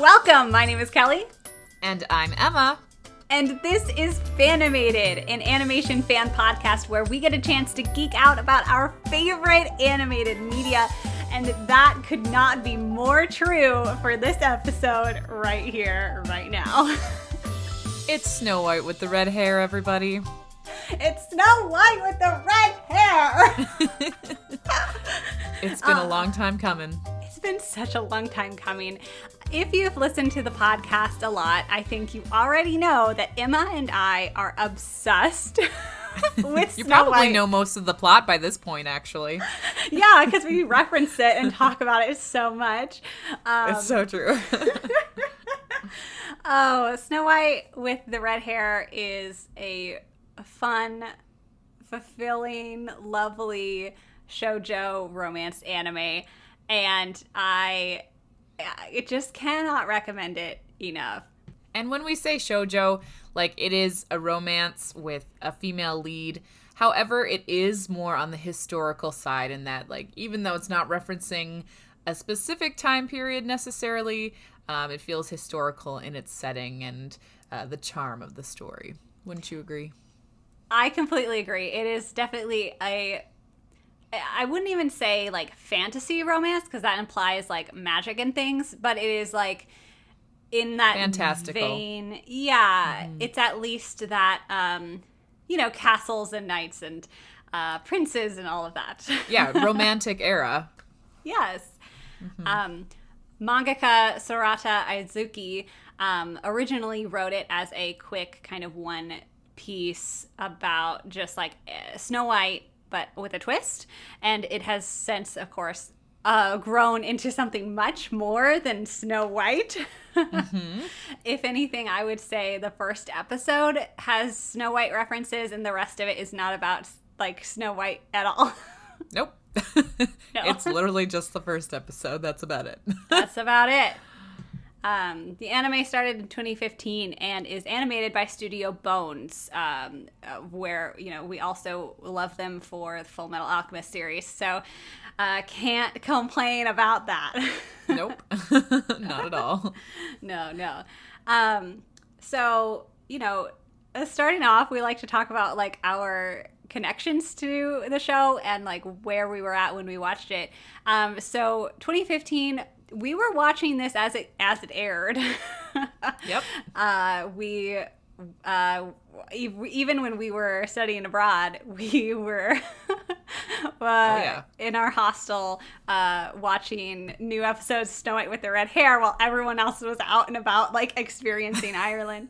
Welcome! My name is Kelly. And I'm Emma. And this is Fanimated, an animation fan podcast where we get a chance to geek out about our favorite animated media. And that could not be more true for this episode right here, right now. It's Snow White with the red hair, everybody. It's Snow White with the red hair! It's been a long time coming. It's been such a long time coming. If you've listened to the podcast a lot, I think you already know that Emma and I are obsessed with You Snow probably White. know most of the plot by this point, actually. Yeah, because we reference it and talk about it so much. It's so true. Oh, Snow White with the red hair is a fun, fulfilling, lovely shoujo romance anime, and I just cannot recommend it enough. And when we say shoujo, like, it is a romance with a female lead. However, it is more on the historical side in that, like, even though it's not referencing a specific time period necessarily, it feels historical in its setting and the charm of the story. Wouldn't you agree? I completely agree. It is definitely I wouldn't even say like fantasy romance because that implies like magic and things, but it is like in that fantastical vein. Yeah, It's at least that, castles and knights and princes and all of that. Yeah, romantic era. Yes. Mangaka Sarata Aizuki originally wrote it as a quick kind of one piece about just like Snow White, but with a twist. And it has since, of course, grown into something much more than Snow White. If anything, I would say the first episode has Snow White references and the rest of it is not about like Snow White at all. Nope. No. It's literally just the first episode. That's about it. That's about it. The anime started in 2015 and is animated by Studio Bones, where, we also love them for the Full Metal Alchemist series. So can't complain about that. Nope. Not at all. No. So, starting off, we like to talk about like our connections to the show and like where we were at when we watched it. So 2015, we were watching this as it aired. Yep. We even when we were studying abroad, we were in our hostel watching new episodes of Snow White with the red hair while everyone else was out and about like experiencing Ireland.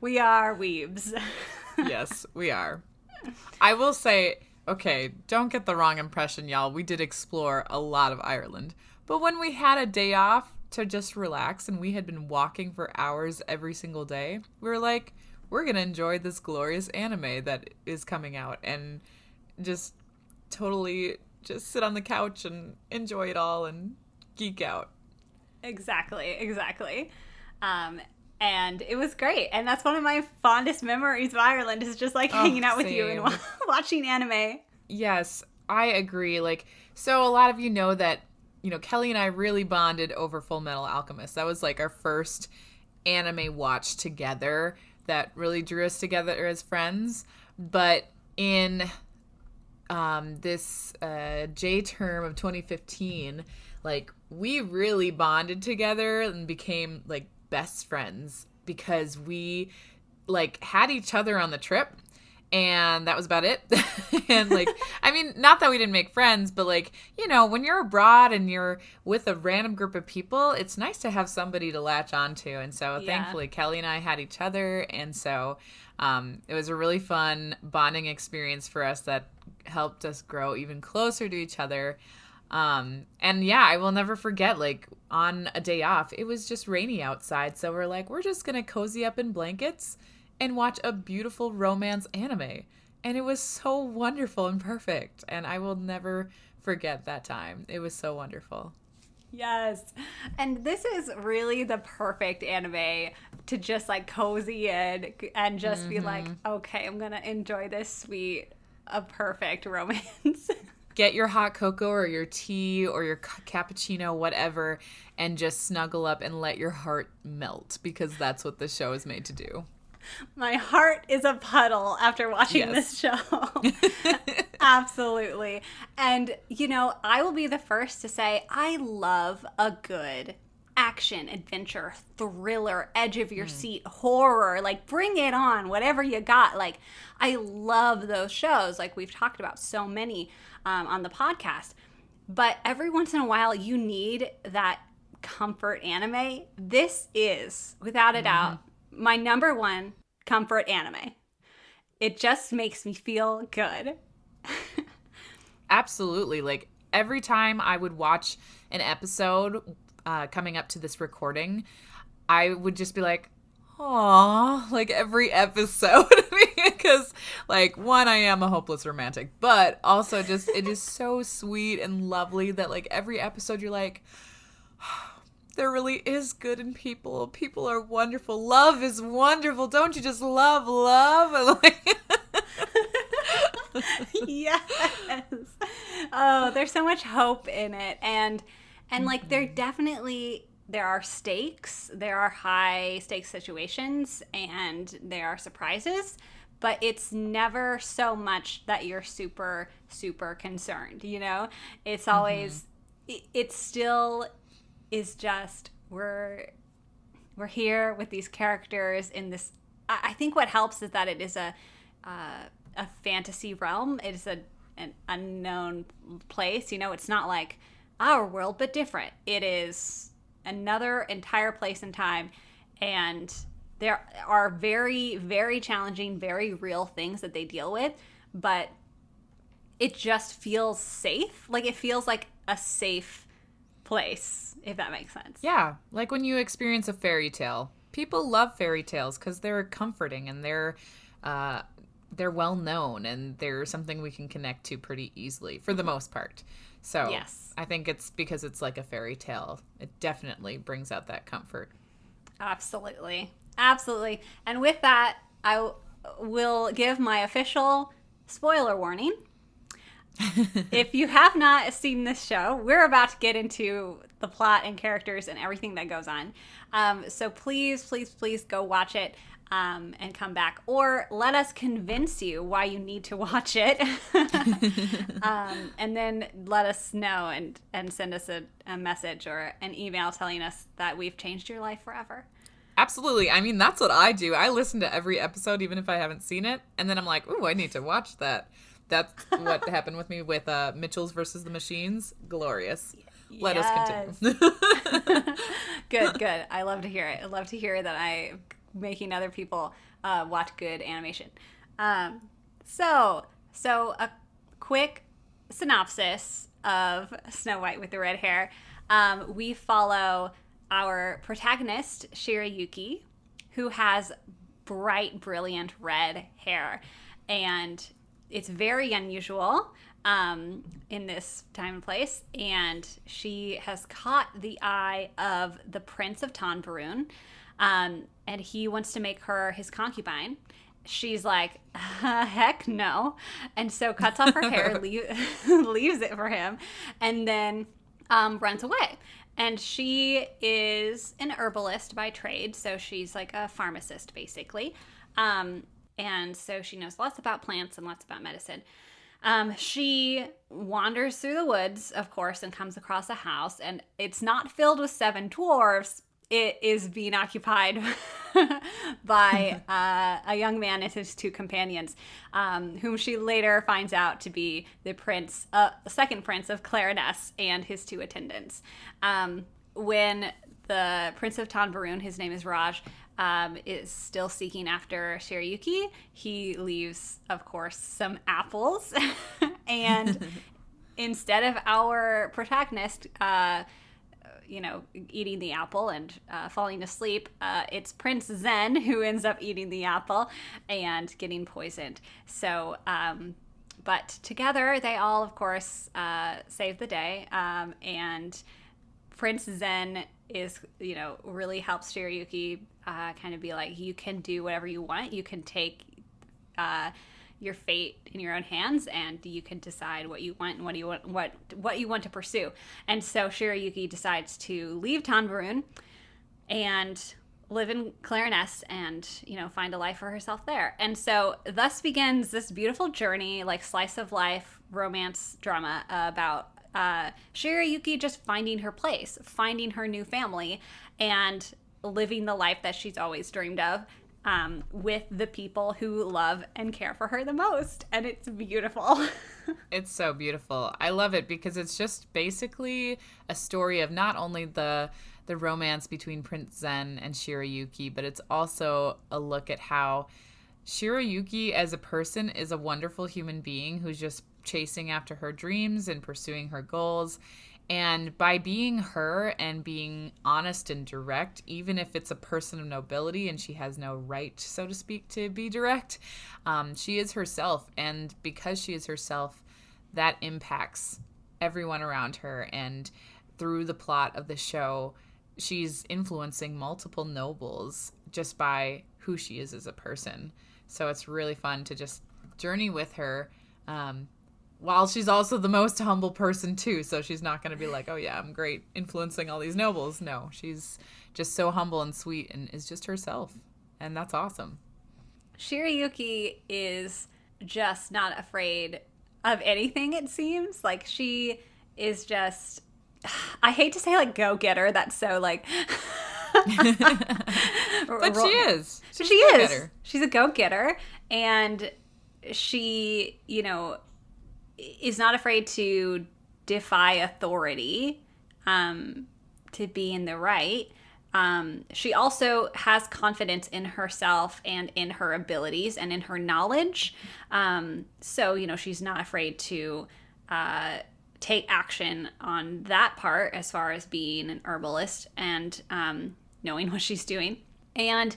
We are weebs. Yes, we are. I will say, okay, don't get the wrong impression, y'all. We did explore a lot of Ireland. But when we had a day off to just relax and we had been walking for hours every single day, we were like, we're going to enjoy this glorious anime that is coming out and just totally just sit on the couch and enjoy it all and geek out. Exactly. And it was great. And that's one of my fondest memories of Ireland is just like hanging out with you and watching anime. Yes, I agree. Like, so a lot of you know that, Kelly and I really bonded over Full Metal Alchemist. That was like our first anime watch together that really drew us together as friends. But in this J term of 2015, like, we really bonded together and became like best friends because we like had each other on the trip and that was about it. And like, I mean, not that we didn't make friends, but like, when you're abroad and you're with a random group of people, it's nice to have somebody to latch onto. And so thankfully Kelly and I had each other. And so it was a really fun bonding experience for us that helped us grow even closer to each other. And yeah, I will never forget, like, on a day off, it was just rainy outside. So we're like, we're just going to cozy up in blankets and watch a beautiful romance anime. And it was so wonderful and perfect. And I will never forget that time. It was so wonderful. Yes. And this is really the perfect anime to just like cozy in and just be like, okay, I'm going to enjoy this sweet, a perfect romance. get your hot cocoa or your tea or your cappuccino, whatever, and just snuggle up and let your heart melt, because that's what the show is made to do. My heart is a puddle after watching this show. Absolutely. And, I will be the first to say I love a good action, adventure, thriller, edge of your seat, horror. Like, bring it on, whatever you got. Like, I love those shows. Like, we've talked about so many on the podcast. But every once in a while, you need that comfort anime. This is, without a doubt, my number one comfort anime. It just makes me feel good. Absolutely. Like, every time I would watch an episode coming up to this recording, I would just be like, "Aw," like every episode. Because, like, one, I am a hopeless romantic, but also just, it is so sweet and lovely that, like, every episode you're like, there really is good in people. People are wonderful. Love is wonderful. Don't you just love love? And like, yes. Oh, there's so much hope in it. And like, there are stakes. There are high stakes situations, and there are surprises. But it's never so much that you're super, super concerned, It's always, it still is just, we're here with these characters in this. I think what helps is that it is a fantasy realm. It is an unknown place. It's not like our world, but different. It is another entire place and time, and there are very, very challenging, very real things that they deal with, but it just feels safe. Like, it feels like a safe place, if that makes sense. Yeah, like when you experience a fairy tale. People love fairy tales because they're comforting, and they're well known, and they're something we can connect to pretty easily for the most part. So yes. I think it's because it's like a fairy tale. It definitely brings out that comfort. Absolutely. Absolutely. And with that, I will give my official spoiler warning. If you have not seen this show, we're about to get into the plot and characters and everything that goes on. So please, please, please go watch it and come back. Or let us convince you why you need to watch it. And then let us know and send us a message or an email telling us that we've changed your life forever. Absolutely. I mean, that's what I do. I listen to every episode, even if I haven't seen it. And then I'm like, ooh, I need to watch that. That's what happened with me with Mitchell's versus the Machines. Glorious. Yes. Let us continue. Good. I love to hear it. I love to hear that I'm making other people watch good animation. So a quick synopsis of Snow White with the Red Hair. We follow our protagonist, Shirayuki, who has bright, brilliant red hair. And it's very unusual in this time and place. And she has caught the eye of the Prince of Tonbarun, and he wants to make her his concubine. She's like, heck no. And so cuts off her hair, leaves it for him, and then runs away. And she is an herbalist by trade, so she's like a pharmacist, basically. And so she knows lots about plants and lots about medicine. She wanders through the woods, of course, and comes across a house. And it's not filled with 7 dwarves. It is being occupied by a young man and his 2 companions, whom she later finds out to be the second prince of Clariness and his 2 attendants. When the Prince of Tonbarun, his name is Raj, is still seeking after Shirayuki, he leaves, of course, some apples. And instead of our protagonist, eating the apple and falling asleep, it's Prince Zen who ends up eating the apple and getting poisoned. So, but together they all, of course, save the day. And Prince Zen is, really helps Shirayuki kind of be like, you can do whatever you want. You can take, your fate in your own hands, and you can decide what you want and what you want to pursue. And so Shirayuki decides to leave Tanbarun and live in Clariness and, find a life for herself there. And so thus begins this beautiful journey, like slice of life romance drama about Shirayuki just finding her place, finding her new family, and living the life that she's always dreamed of, with the people who love and care for her the most. And it's beautiful. It's so beautiful. I love it because it's just basically a story of not only the romance between Prince Zen and Shirayuki, but it's also a look at how Shirayuki as a person is a wonderful human being who's just chasing after her dreams and pursuing her goals. And by being her and being honest and direct, even if it's a person of nobility and she has no right, so to speak, to be direct, she is herself. And because she is herself, that impacts everyone around her. And through the plot of the show, she's influencing multiple nobles just by who she is as a person. So it's really fun to just journey with her, while she's also the most humble person too. So she's not going to be like, oh yeah, I'm great influencing all these nobles. No, she's just so humble and sweet and is just herself. And that's awesome. Shirayuki is just not afraid of anything, it seems. Like, she is just, I hate to say like go-getter, that's so like but she is. She is. She's a go-getter, and she, is not afraid to defy authority, to be in the right. She also has confidence in herself and in her abilities and in her knowledge. So, she's not afraid to take action on that part as far as being an herbalist and knowing what she's doing. And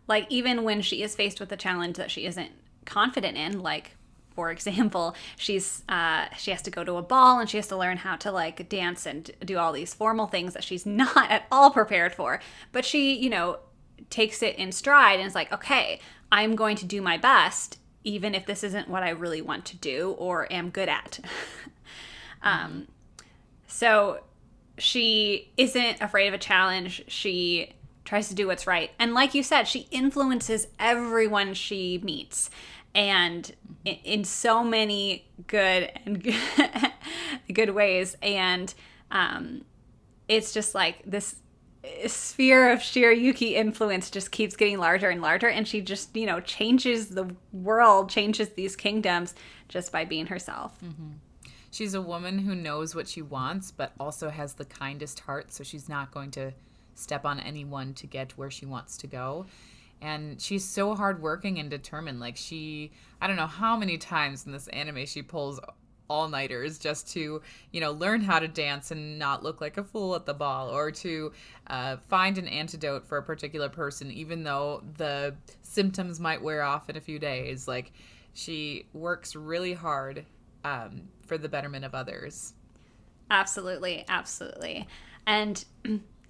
like, even when she is faced with a challenge that she isn't confident in, like, for example, she has to go to a ball and she has to learn how to like dance and do all these formal things that she's not at all prepared for. But she, takes it in stride and is like, okay, I'm going to do my best, even if this isn't what I really want to do or am good at. So she isn't afraid of a challenge. She tries to do what's right. And like you said, she influences everyone she meets. And in so many good and good ways. And it's just like this sphere of Shirayuki influence just keeps getting larger and larger. And she just, changes the world, changes these kingdoms just by being herself. Mm-hmm. She's a woman who knows what she wants, but also has the kindest heart. So she's not going to step on anyone to get where she wants to go. And she's so hardworking and determined. Like, I don't know how many times in this anime she pulls all-nighters just to, learn how to dance and not look like a fool at the ball, or to find an antidote for a particular person, even though the symptoms might wear off in a few days. Like, she works really hard for the betterment of others. Absolutely, absolutely.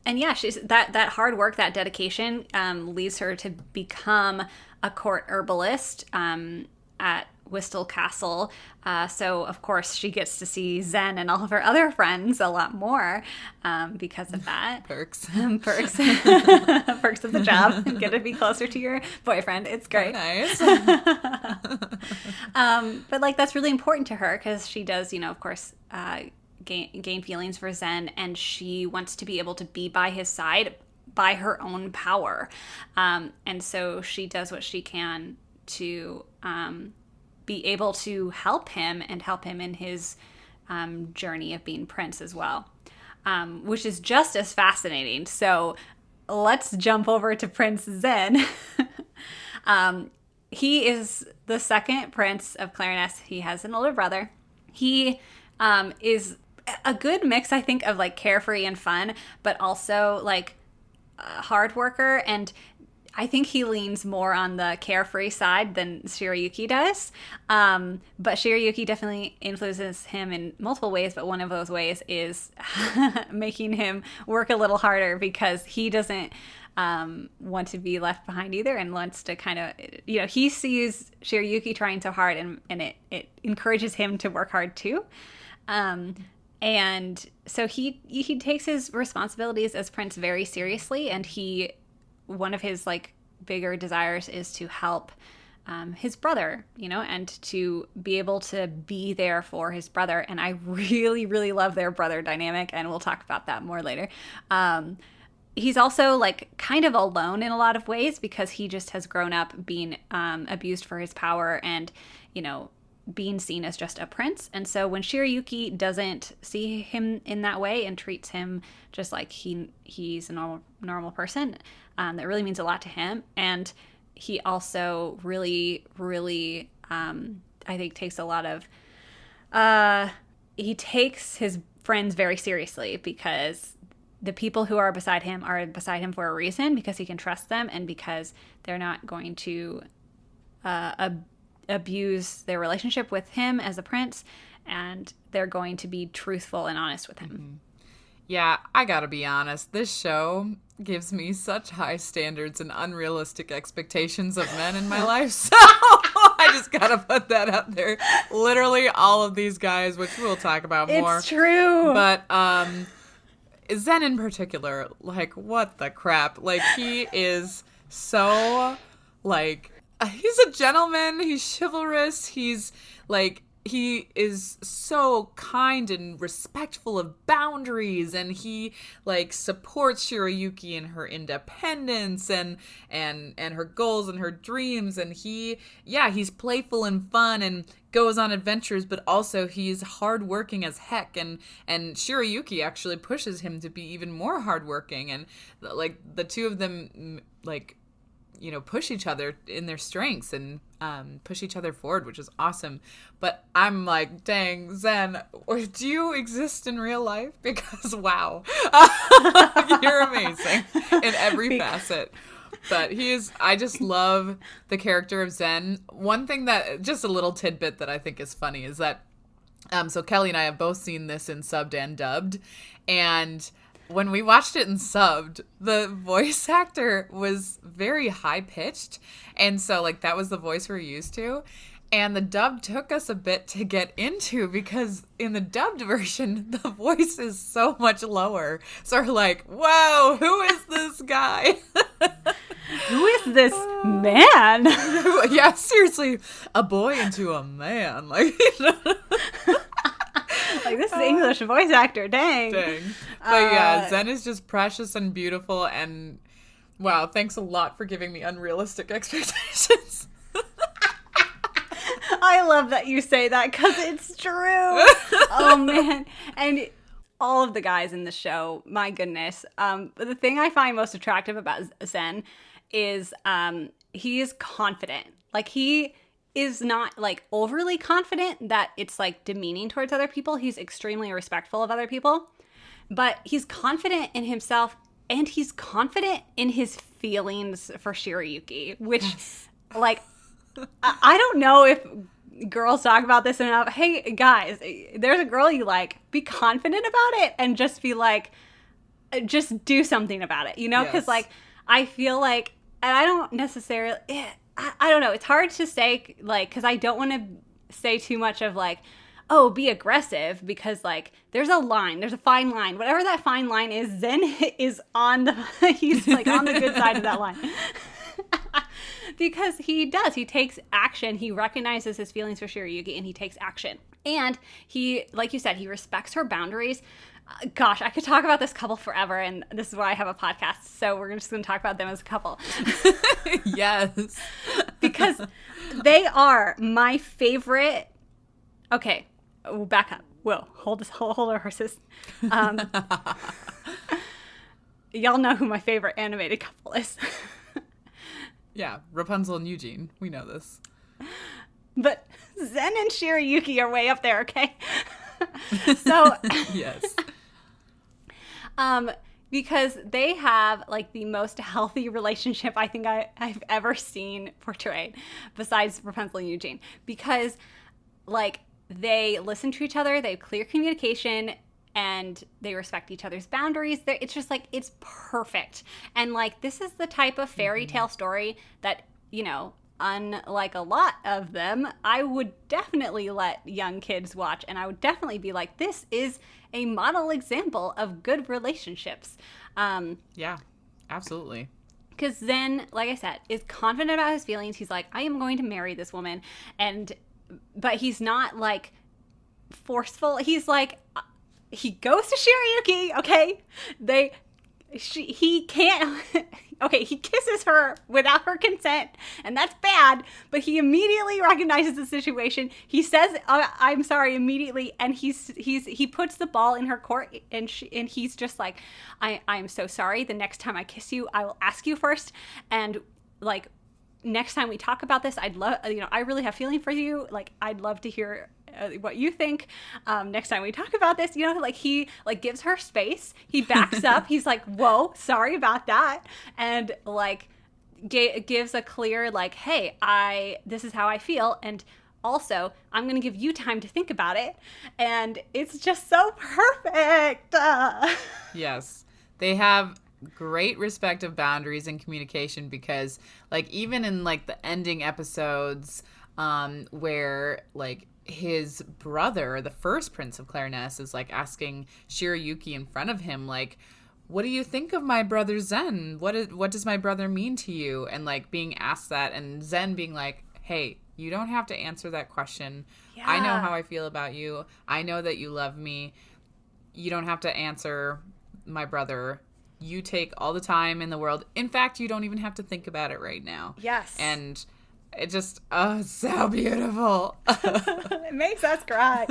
And yeah, she's that hard work, that dedication leads her to become a court herbalist at Wistle Castle. So, of course, she gets to see Zen and all of her other friends a lot more because of that. Perks. Perks. Perks of the job. Get to be closer to your boyfriend. It's great. Nice. But, like, that's really important to her because she does, of course, gain feelings for Zen, and she wants to be able to be by his side by her own power. And so she does what she can to be able to help him and help him in his journey of being prince as well, which is just as fascinating. So let's jump over to Prince Zen. He is the second prince of Clariness. He has an older brother. He is a good mix, I think, of like carefree and fun, but also like a hard worker. And I think he leans more on the carefree side than Shirayuki does. But Shirayuki definitely influences him in multiple ways, but one of those ways is making him work a little harder because he doesn't want to be left behind either, and wants to kind of, he sees Shiryuki trying so hard, and it encourages him to work hard too. And so he takes his responsibilities as prince very seriously, and one of his like bigger desires is to help his brother, and to be able to be there for his brother. And I really, really love their brother dynamic, and we'll talk about that more later. He's also like kind of alone in a lot of ways, because he just has grown up being abused for his power, and, being seen as just a prince. And so when Shiryuki doesn't see him in that way and treats him just like he's a normal person, that really means a lot to him. And he also really, really, I think takes a lot of, he takes his friends very seriously, because the people who are beside him for a reason, because he can trust them, and because they're not going to abuse their relationship with him as a prince, and they're going to be truthful and honest with him. Mm-hmm. Yeah, I gotta be honest. This show gives me such high standards and unrealistic expectations of men in my life, so I just gotta put that out there. Literally all of these guys, which we'll talk about more. It's true. But Zen in particular, like, what the crap? Like, he is so, like, he's a gentleman, he's chivalrous, he's, like, he is so kind and respectful of boundaries, and he, like, supports Shiryuki in her independence and her goals and her dreams, and he's playful and fun and goes on adventures, but also he's hardworking as heck, and Shiryuki actually pushes him to be even more hardworking, and, like, the two of them, like, push each other in their strengths and push each other forward, which is awesome. But I'm like, dang, Zen, do you exist in real life? Because, wow, you're amazing in every facet. But I just love the character of Zen. One thing just a little tidbit that I think is funny is that, so Kelly and I have both seen this in subbed and dubbed, and when we watched it in subbed, the voice actor was very high-pitched, and so, like, that was the voice we're used to. And the dub took us a bit to get into, because in the dubbed version, the voice is so much lower. So we're like, whoa, who is this guy? Who is this man? Yeah, seriously, a boy into a man. Like, like, this is English voice actor, dang. But yeah, Zen is just precious and beautiful, and wow, thanks a lot for giving me unrealistic expectations. I love that you say that, because it's true. Oh, man. And all of the guys in the show, my goodness. But the thing I find most attractive about Zen is he is confident. Like, he is not, like, overly confident that it's, like, demeaning towards other people. He's extremely respectful of other people. But he's confident in himself, and he's confident in his feelings for Shiryuki, which, yes, like, I don't know if girls talk about this enough. Hey, guys, there's a girl you like. Be confident about it, and just be like, just do something about it, Because, yes, like, I feel like, and I don't necessarily, I don't know. It's hard to say, like, because I don't want to say too much of, like, oh, be aggressive, because, like, there's a fine line. Whatever that fine line is, Zen is he's, like, on the good side of that line. Because he takes action. He recognizes his feelings for Shiryuki, and he takes action. And he, like you said, he respects her boundaries. Gosh, I could talk about this couple forever, and this is why I have a podcast. So we're just going to talk about them as a couple. Yes. Because they are my favorite. Okay, we'll back up. Whoa, hold our horses. Y'all know who my favorite animated couple is. Yeah, Rapunzel and Eugene. We know this. But Zen and Shiryuki are way up there, okay? So yes. Because they have, like, the most healthy relationship I think I've ever seen portrayed, besides Rapunzel and Eugene. Because, like, they listen to each other, they have clear communication, and they respect each other's boundaries. It's just like, it's perfect. And like, this is the type of fairy tale story that, you know, unlike a lot of them, I would definitely let young kids watch, and I would definitely be like, this is a model example of good relationships. Yeah, absolutely. Because Zen, like I said, is confident about his feelings. He's like, I am going to marry this woman. But he's not like forceful. He's like, he goes to Shirayuki, okay? He can't, okay, he kisses her without her consent, and that's bad, but he immediately recognizes the situation. He says, I'm sorry, immediately, and he puts the ball in her court, and he's just like, I'm so sorry. The next time I kiss you, I will ask you first, and like, next time we talk about this, I'd love, you know, I really have feeling for you. Like, I'd love to hear what you think. Next time we talk about this, you know, like he like gives her space. He backs up. He's like, whoa, sorry about that. And like gives a clear like, hey, this is how I feel. And also, I'm going to give you time to think about it. And it's just so perfect. Yes. They have great respect of boundaries and communication, because like even in like the ending episodes where like his brother, the first prince of Clariness, is like asking Shirayuki in front of him, like, what do you think of my brother Zen? What does my brother mean to you? And like being asked that, and Zen being like, hey, you don't have to answer that question. Yeah. I know how I feel about you. I know that you love me. You don't have to answer my brother. You take all the time in the world. In fact, you don't even have to think about it right now. Yes. And it just, it's so beautiful. It makes us cry.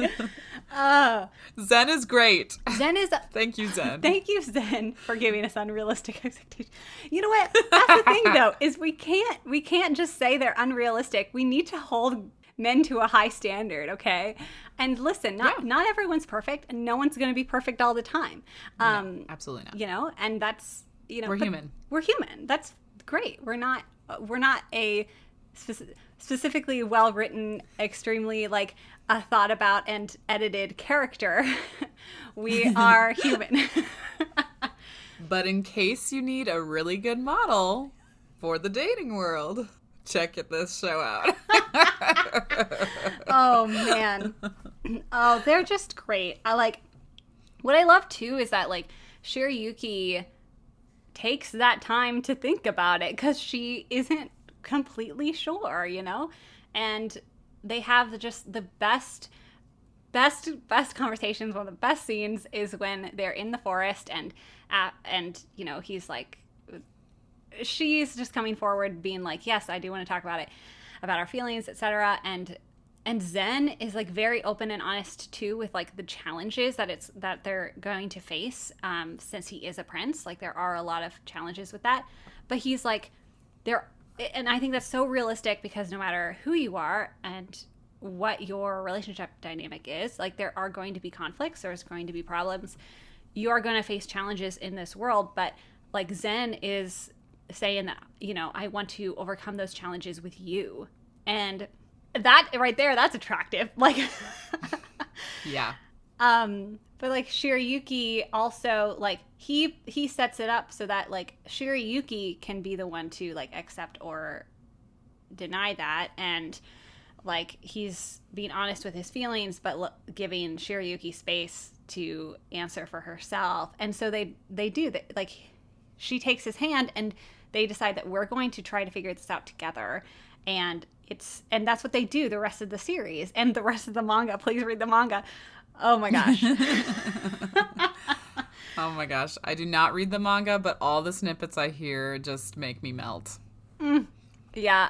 Zen is great. Thank you, Zen. Thank you, Zen, for giving us unrealistic expectations. You know what? That's the thing, though, is we can't just say they're unrealistic. We need to hold men to a high standard, okay? And listen, not everyone's perfect, and no one's going to be perfect all the time. No, absolutely not. You know, and that's, you know, we're human. We're human. That's great. We're not a specifically well-written, extremely like thought about and edited character. We are human. But in case you need a really good model for the dating world, check this show out. Oh man. Oh, they're just great. What I love too is that like Shirayuki takes that time to think about it, because she isn't completely sure, you know? And they have just the best conversations. One of the best scenes is when they're in the forest and you know, he's like, she's just coming forward being like, yes, I do want to talk about it, about our feelings, etc. And Zen is like very open and honest too with like the challenges that they're going to face, since he is a prince. Like there are a lot of challenges with that, but he's like, and I think that's so realistic, because no matter who you are and what your relationship dynamic is, like there are going to be conflicts, there's going to be problems, you are going to face challenges in this world. But like Zen is saying that, you know, I want to overcome those challenges with you. And that right there, that's attractive. Like, yeah. But like Shirayuki also, like he sets it up so that like Shirayuki can be the one to like accept or deny that, and like he's being honest with his feelings, but giving Shirayuki space to answer for herself. And so they do that. Like she takes his hand, and they decide that we're going to try to figure this out together. And that's what they do the rest of the series and the rest of the manga. Please read the manga. Oh my gosh. Oh my gosh. I do not read the manga, but all the snippets I hear just make me melt. Yeah.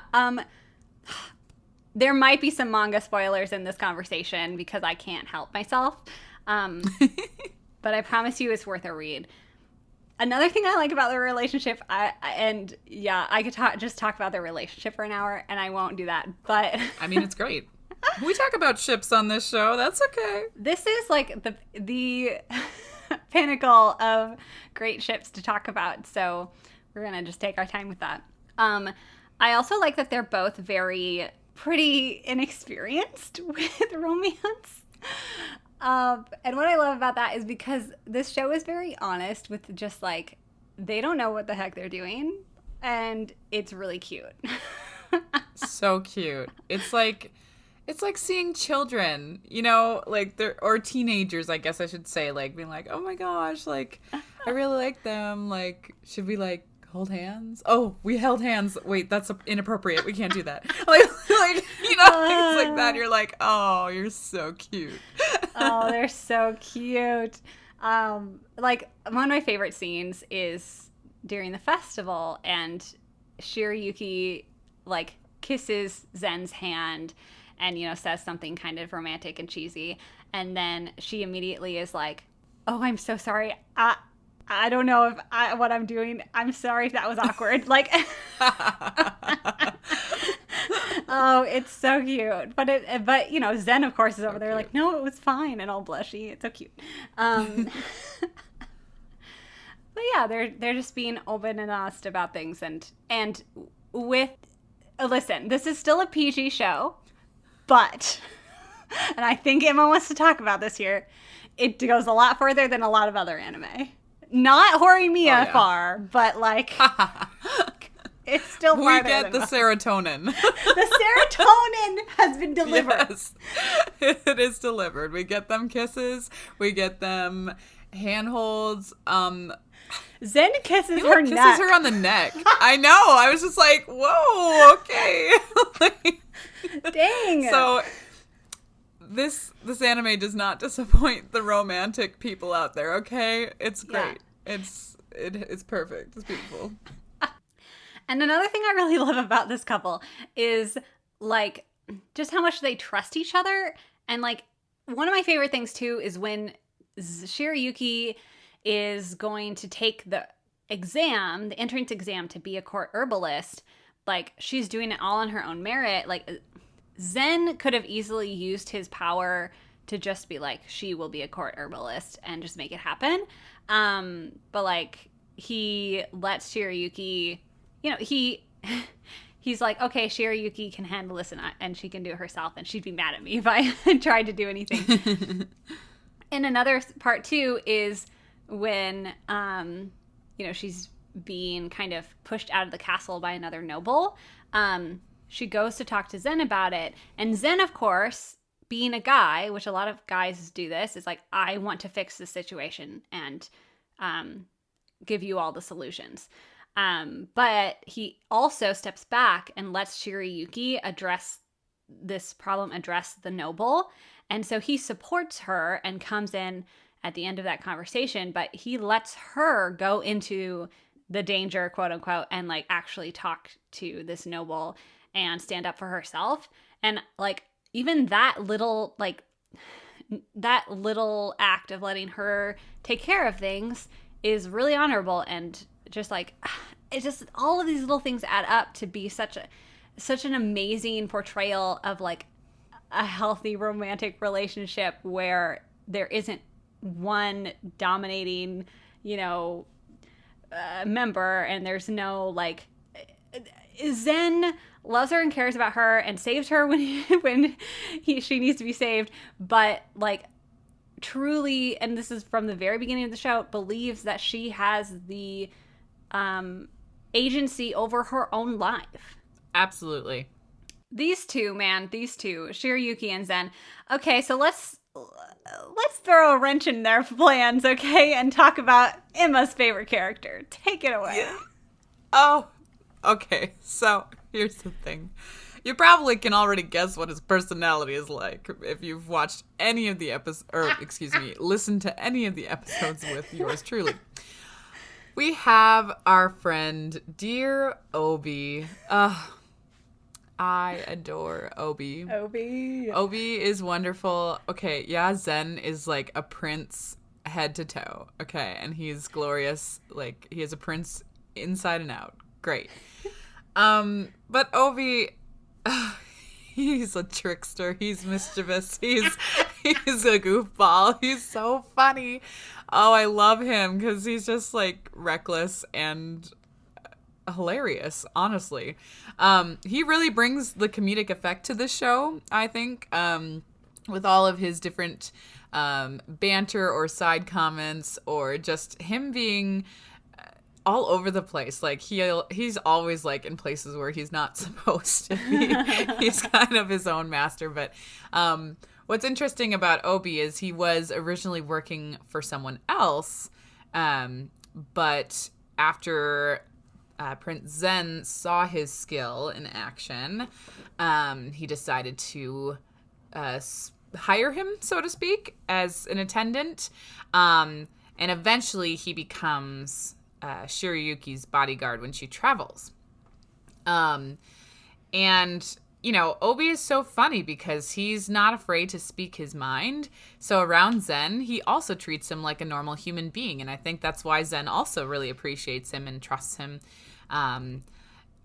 There might be some manga spoilers in this conversation, because I can't help myself. But I promise you it's worth a read. Another thing I like about the relationship, I could just talk about their relationship for an hour, and I won't do that. But I mean, it's great. We talk about ships on this show. That's okay. This is like the pinnacle of great ships to talk about. So we're gonna just take our time with that. I also like that they're both pretty inexperienced with romance. And what I love about that is because this show is very honest with just like, they don't know what the heck they're doing. And it's really cute. So cute. It's like seeing children, like they're, or teenagers, I guess I should say, like being like, oh my gosh, like I really like them. Like, should we like hold hands? Oh, we held hands. Wait, that's inappropriate. We can't do that. Like things like that. You're like, oh, you're so cute. Oh, they're so cute. Like one of my favorite scenes is during the festival, and Shirayuki like kisses Zen's hand and says something kind of romantic and cheesy, and then she immediately is like, oh, I'm so sorry, I don't know what I'm doing, I'm sorry if that was awkward. Like oh, it's so cute. But Zen of course is over there like, no, it was fine, and all blushy. It's so cute. But yeah, they're just being open and honest about things, and with listen, this is still a PG show, but and I think Emma wants to talk about this here. It goes a lot further than a lot of other anime. Not Horimiya far, but like it's still farther. We get the serotonin. The serotonin has been delivered. Yes, it is delivered. We get them kisses. We get them handholds. Zen kisses kisses her on the neck. I know. I was just like, whoa, okay. Dang. So this anime does not disappoint the romantic people out there, okay? It's great. Yeah. It's perfect. It's beautiful. And another thing I really love about this couple is like just how much they trust each other. And like one of my favorite things too is when Shirayuki is going to take the entrance exam to be a court herbalist. Like, she's doing it all on her own merit. Like, Zen could have easily used his power to just be like, she will be a court herbalist and just make it happen. But like, he lets Shirayuki, he's like, okay, Shirayuki can handle this and she can do it herself, and she'd be mad at me if I tried to do anything. And another part too is when, she's being kind of pushed out of the castle by another noble. She goes to talk to Zen about it. And Zen, of course, being a guy, which a lot of guys do this, is like, I want to fix the situation and give you all the solutions. But he also steps back and lets Shirayuki address this problem, address the noble. And so he supports her and comes in at the end of that conversation, but he lets her go into the danger, quote unquote, and like actually talk to this noble and stand up for herself. And like even that little act of letting her take care of things is really honorable, and just like it's just all of these little things add up to be such an amazing portrayal of like a healthy romantic relationship where there isn't one dominating, member, and there's no like Zen loves her and cares about her and saves her when she needs to be saved, but like truly, and this is from the very beginning of the show, believes that she has the agency over her own life. Absolutely. These two, Shirayuki and Zen. Okay, so let's throw a wrench in their plans, okay, and talk about Emma's favorite character. Take it away. Yeah. Oh, okay. So here's the thing. You probably can already guess what his personality is like if you've watched any of the listened to any of the episodes with yours truly. We have our friend, dear Obi. I adore Obi. Obi is wonderful. Okay, yeah, Zen is like a prince head to toe. Okay, and he's glorious. Like, he is a prince inside and out. Great. But Obi, he's a trickster. He's mischievous. He's a goofball. He's so funny. Oh, I love him because he's just like reckless and hilarious, honestly. He really brings the comedic effect to the show, I think. with all of his different banter or side comments, or just him being all over the place. Like he's always like in places where he's not supposed to be. He's kind of his own master. But what's interesting about Obi is he was originally working for someone else, but after Prince Zen saw his skill in action, he decided to hire him, so to speak, as an attendant. And eventually he becomes Shiroyuki's bodyguard when she travels. And, you know, Obi is so funny because he's not afraid to speak his mind. So around Zen, he also treats him like a normal human being. And I think that's why Zen also really appreciates him and trusts him.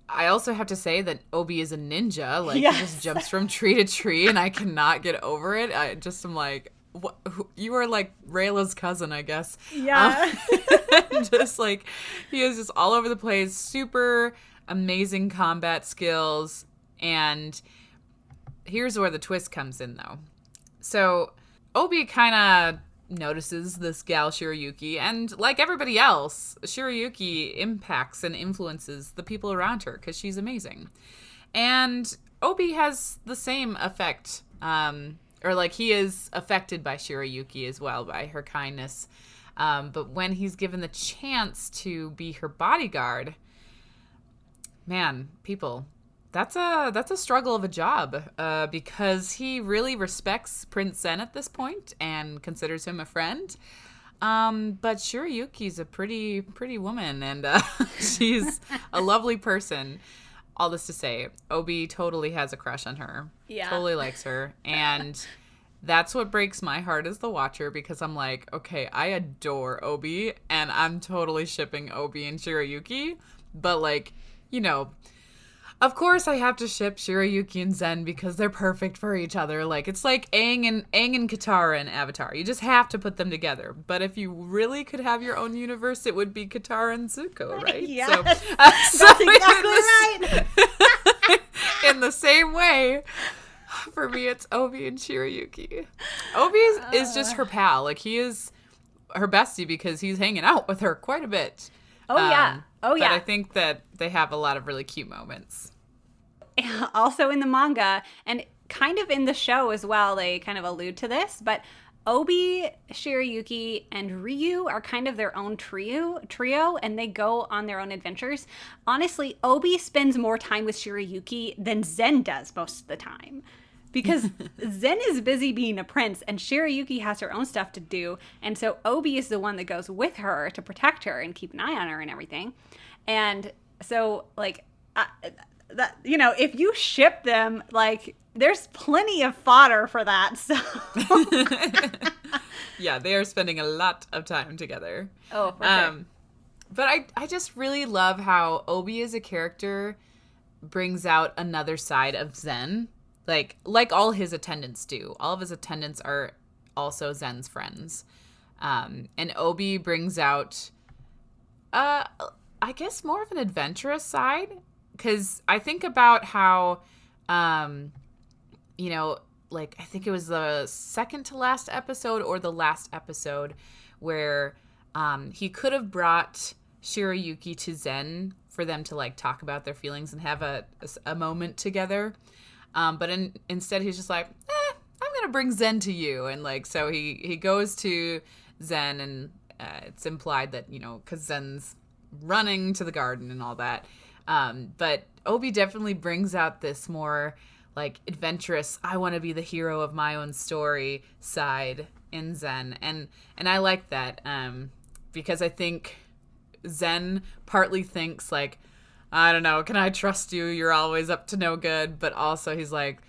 I also have to say that Obi is a ninja. Like, yes. He just jumps from tree to tree, and I cannot get over it. I just am like, what, you are like Rayla's cousin, I guess. Yeah. Just like, he is just all over the place. Super amazing combat skills. And here's where the twist comes in, though. So Obi kind of notices this gal Shiroyuki, and like everybody else, Shiroyuki impacts and influences the people around her because she's amazing. And Obi has the same effect, or like he is affected by Shiroyuki as well, by her kindness. But when he's given the chance to be her bodyguard, man, people, that's a struggle of a job, because he really respects Prince Zen at this point and considers him a friend. But Shiroyuki's a pretty woman, and she's a lovely person. All this to say, Obi totally has a crush on her. Yeah. Totally likes her. And that's what breaks my heart as the watcher, because I'm like, okay, I adore Obi, and I'm totally shipping Obi and Shiroyuki. But, like, you know, of course I have to ship Shiroyuki and Zen because they're perfect for each other. Like, it's like Aang and Katara in Avatar. You just have to put them together. But if you really could have your own universe, it would be Katara and Zuko, right? Yes. So, That's exactly right. In the same way, for me, it's Obi and Shiroyuki. Obi is just her pal. Like, he is her bestie because he's hanging out with her quite a bit. Oh, yeah. But I think that they have a lot of really cute moments. Also in the manga, and kind of in the show as well, they kind of allude to this, but Obi, Shiroyuki, and Ryu are kind of their own trio, and they go on their own adventures. Honestly, Obi spends more time with Shiroyuki than Zen does most of the time. Because Zen is busy being a prince, and Shiroyuki has her own stuff to do, and so Obi is the one that goes with her to protect her and keep an eye on her and everything. And so, like, that, you know, if you ship them, like, there's plenty of fodder for that. So yeah, they are spending a lot of time together. Oh, for sure. But I just really love how Obi as a character brings out another side of Zen. Like all his attendants do. All of his attendants are also Zen's friends. And Obi brings out, I guess, more of an adventurous side. Because I think about how, you know, like, I think it was the second to last episode or the last episode where he could have brought Shiroyuki to Zen for them to, like, talk about their feelings and have a moment together. But instead he's just like, I'm going to bring Zen to you. And, like, so he goes to Zen, and it's implied that, you know, because Zen's running to the garden and all that. But Obi definitely brings out this more, like, adventurous, I want to be the hero of my own story side in Zen. And I like that, because I think Zen partly thinks, like, I don't know, can I trust you? You're always up to no good. But also he's like,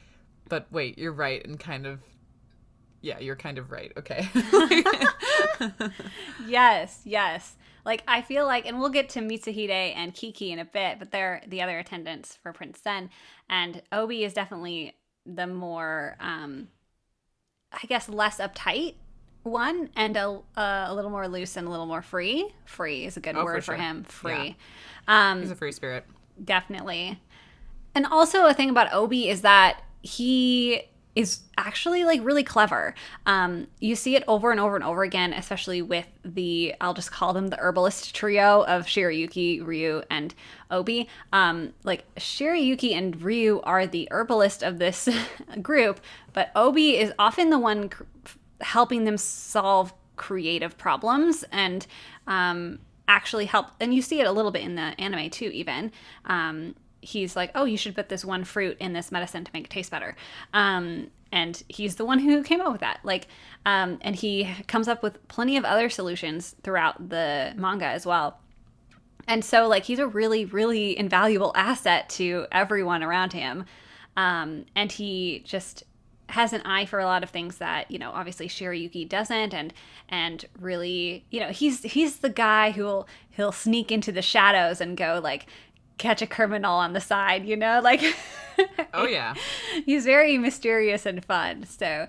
but wait, you're right. And kind of, yeah, you're kind of right. Okay. Yes. Like, I feel like, and we'll get to Mitsuhide and Kiki in a bit, but they're the other attendants for Prince Zen. And Obi is definitely the more, I guess, less uptight one, and a little more loose and a little more free. Free is a good word for him. Free. Yeah. He's a free spirit. Definitely. And also a thing about Obi is that he is actually like really clever. You see it over and over and over again, especially with I'll just call them the herbalist trio of Shirayuki, Ryu, and Obi. Like Shirayuki and Ryu are the herbalist of this group, but Obi is often the one helping them solve creative problems and actually help. And you see it a little bit in the anime too, even. He's like, oh, you should put this one fruit in this medicine to make it taste better. And he's the one who came up with that. Like, and he comes up with plenty of other solutions throughout the manga as well. And so, like, he's a really, really invaluable asset to everyone around him. And he just has an eye for a lot of things that, you know, obviously Shirayuki doesn't, and really, you know, he's the guy he'll sneak into the shadows and go like catch a criminal on the side, you know, like oh yeah, he's very mysterious and fun. So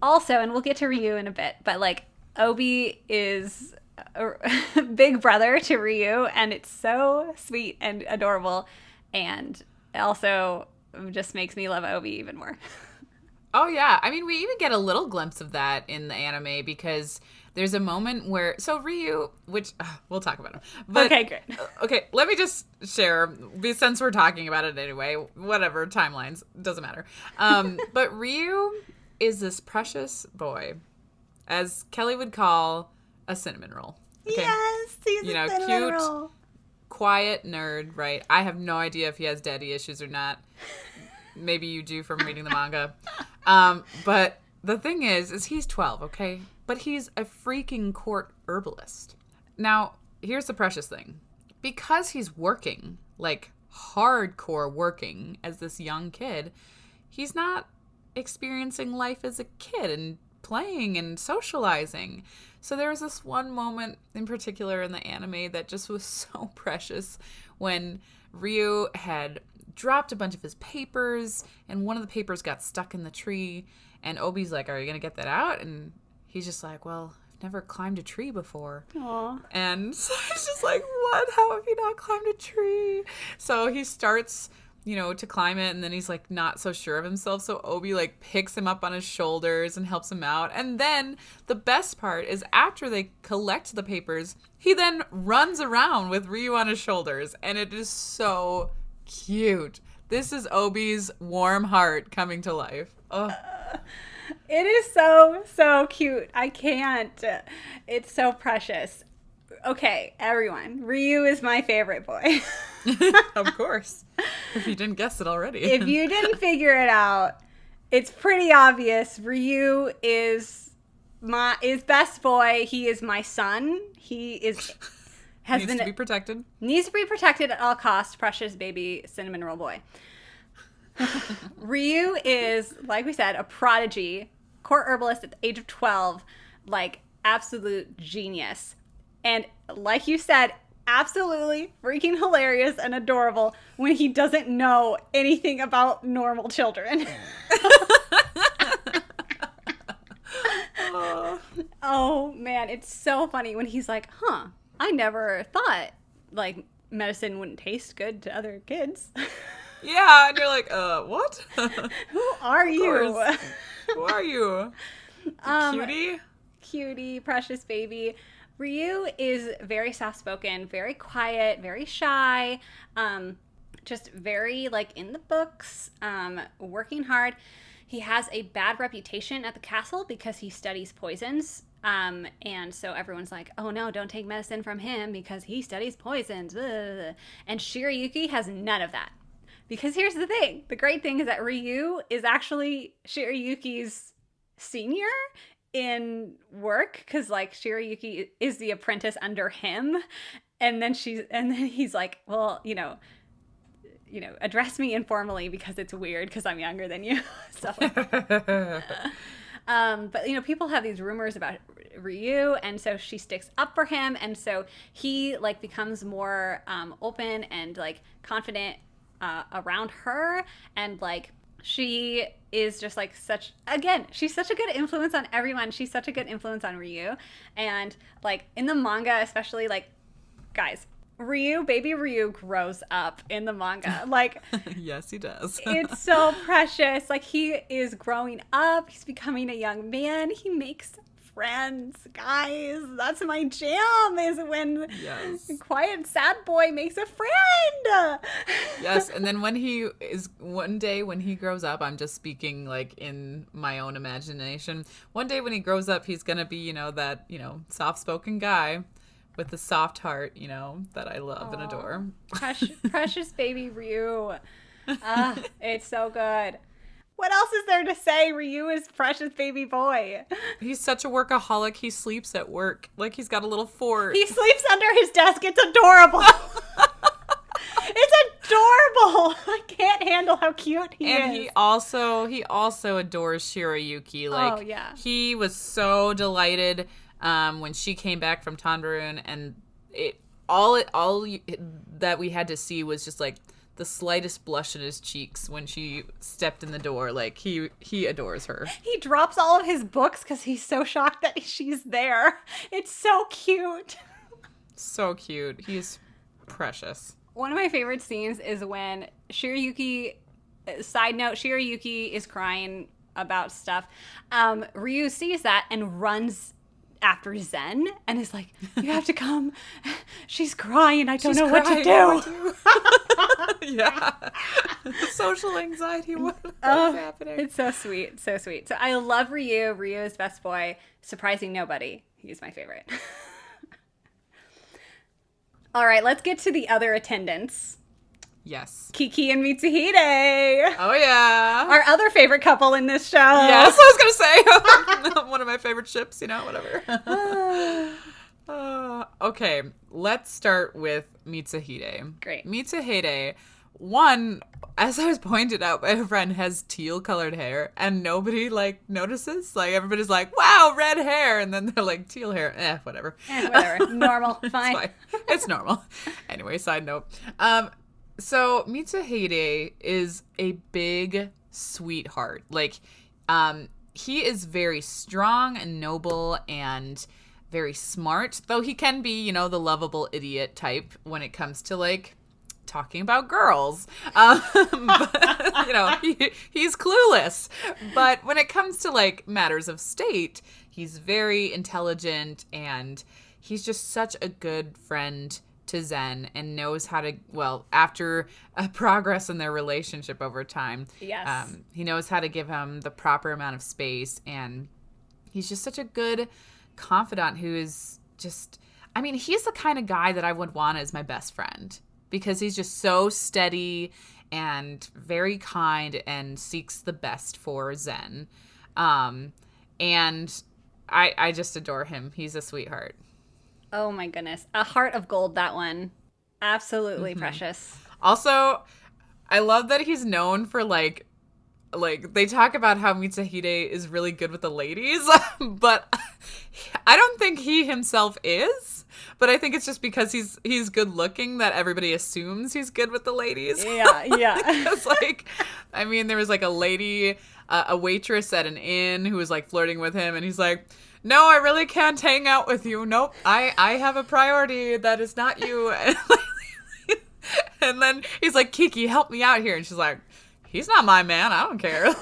also, and we'll get to Ryu in a bit, but like Obi is a big brother to Ryu, and it's so sweet and adorable, and also just makes me love Obi even more. Oh, yeah. I mean, we even get a little glimpse of that in the anime because there's a moment where... So Ryu, which... we'll talk about him. But, okay, great. Okay, let me just share, since we're talking about it anyway, whatever, timelines, doesn't matter. But Ryu is this precious boy, as Kelly would call a cinnamon roll. Okay? Yes, he's a cinnamon cute, roll. Quiet nerd, right? I have no idea if he has daddy issues or not. Maybe you do from reading the manga. But the thing is he's 12, okay? But he's a freaking court herbalist. Now, here's the precious thing. Because he's working, like hardcore working as this young kid, he's not experiencing life as a kid and playing and socializing. So there was this one moment in particular in the anime that just was so precious when Ryu had dropped a bunch of his papers, and one of the papers got stuck in the tree, and Obi's like, are you gonna get that out? And he's just like, well, I've never climbed a tree before. Aww. And so he's just like, what? How have you not climbed a tree? So he starts, you know, to climb it, and then he's like not so sure of himself, so Obi like picks him up on his shoulders and helps him out. And then the best part is after they collect the papers, he then runs around with Ryu on his shoulders, and it is so cute. This is Obi's warm heart coming to life. Oh. It is so cute. I can't. It's so precious. Okay, everyone. Ryu is my favorite boy. Of course. If you didn't guess it already. If you didn't figure it out, it's pretty obvious. Ryu is best boy. He is my son. He is... Needs to be protected. Needs to be protected at all costs. Precious baby cinnamon roll boy. Ryu is, like we said, a prodigy, court herbalist at the age of 12, like absolute genius. And like you said, absolutely freaking hilarious and adorable when he doesn't know anything about normal children. Oh man, it's so funny when he's like, I never thought, like, medicine wouldn't taste good to other kids. Yeah, and you're like, what? Who are you? Who are you? Cutie? Cutie, precious baby. Ryu is very soft-spoken, very quiet, very shy, just very, like, in the books, working hard. He has a bad reputation at the castle because he studies poisons. And so everyone's like, oh no, don't take medicine from him because he studies poisons. Ugh. And Shirayuki has none of that. Because here's the thing. The great thing is that Ryu is actually Shirayuki's senior in work. Because like Shirayuki is the apprentice under him. And then he's like, well, you know, address me informally because it's weird because I'm younger than you. So... But, you know, people have these rumors about Ryu, and so she sticks up for him, and so he, like, becomes more open and, like, confident around her, and, like, she is just, like, she's such a good influence on everyone. She's such a good influence on Ryu, and, like, in the manga especially, like, guys, Baby Ryu grows up in the manga. Like, Yes, he does. it's so precious. Like, he is growing up. He's becoming a young man. He makes friends, guys. That's my jam, is when Yes. quiet sad boy makes a friend. Yes, and then one day when he grows up, I'm just speaking like in my own imagination. One day when he grows up, he's gonna be, that, soft-spoken guy with the soft heart, that I love and adore. Precious baby Ryu. It's so good. What else is there to say? Ryu is precious baby boy. He's such a workaholic. He sleeps at work. Like he's got a little fort. He sleeps under his desk. It's adorable. It's adorable. I can't handle how cute he is. And he also adores Shirayuki. Like, oh, yeah. He was so delighted when she came back from Tanbarun, and all that we had to see was just like the slightest blush in his cheeks when she stepped in the door. Like, he adores her. He drops all of his books because he's so shocked that she's there. It's so cute. So cute. He's precious. One of my favorite scenes is when Shirayuki, side note, Shirayuki is crying about stuff. Ryu sees that and runs after Zen and is like, you have to come. She's crying. I don't know what to do. Yeah. Social anxiety. What's happening? It's so sweet. So sweet. So I love Ryu. Ryu is best boy. Surprising nobody. He's my favorite. All right, let's get to the other attendants. Yes. Kiki and Mitsuhide. Oh, yeah. Our other favorite couple in this show. Yes, I was going to say. One of my favorite ships, whatever. Okay, let's start with Mitsuhide. Great. Mitsuhide, one, as I was pointed out by a friend, has teal-colored hair, and nobody, notices. Like, everybody's like, wow, red hair, and then they're like, teal hair. Whatever. Whatever. Normal. Fine. It's fine. It's normal. Anyway, side note. So Mitsuhide is a big sweetheart. Like, he is very strong and noble and very smart, though he can be, the lovable idiot type when it comes to, talking about girls. But, he's clueless. But when it comes to, matters of state, he's very intelligent, and he's just such a good friend to Zen, and knows how to, after progress in their relationship over time, yes, he knows how to give him the proper amount of space, and he's just such a good confidant who is just, he's the kind of guy that I would want as my best friend, because he's just so steady and very kind and seeks the best for Zen. And I just adore him. He's a sweetheart. Oh my goodness. A heart of gold, that one. Absolutely precious. Also, I love that he's known for like they talk about how Mitsuhide is really good with the ladies, but I don't think he himself is. But I think it's just because he's good looking that everybody assumes he's good with the ladies. Yeah. It's there was a lady, a waitress at an inn who was flirting with him, and he's like, no, I really can't hang out with you. Nope, I have a priority that is not you. And then he's like, Kiki, help me out here. And she's like, he's not my man. I don't care. And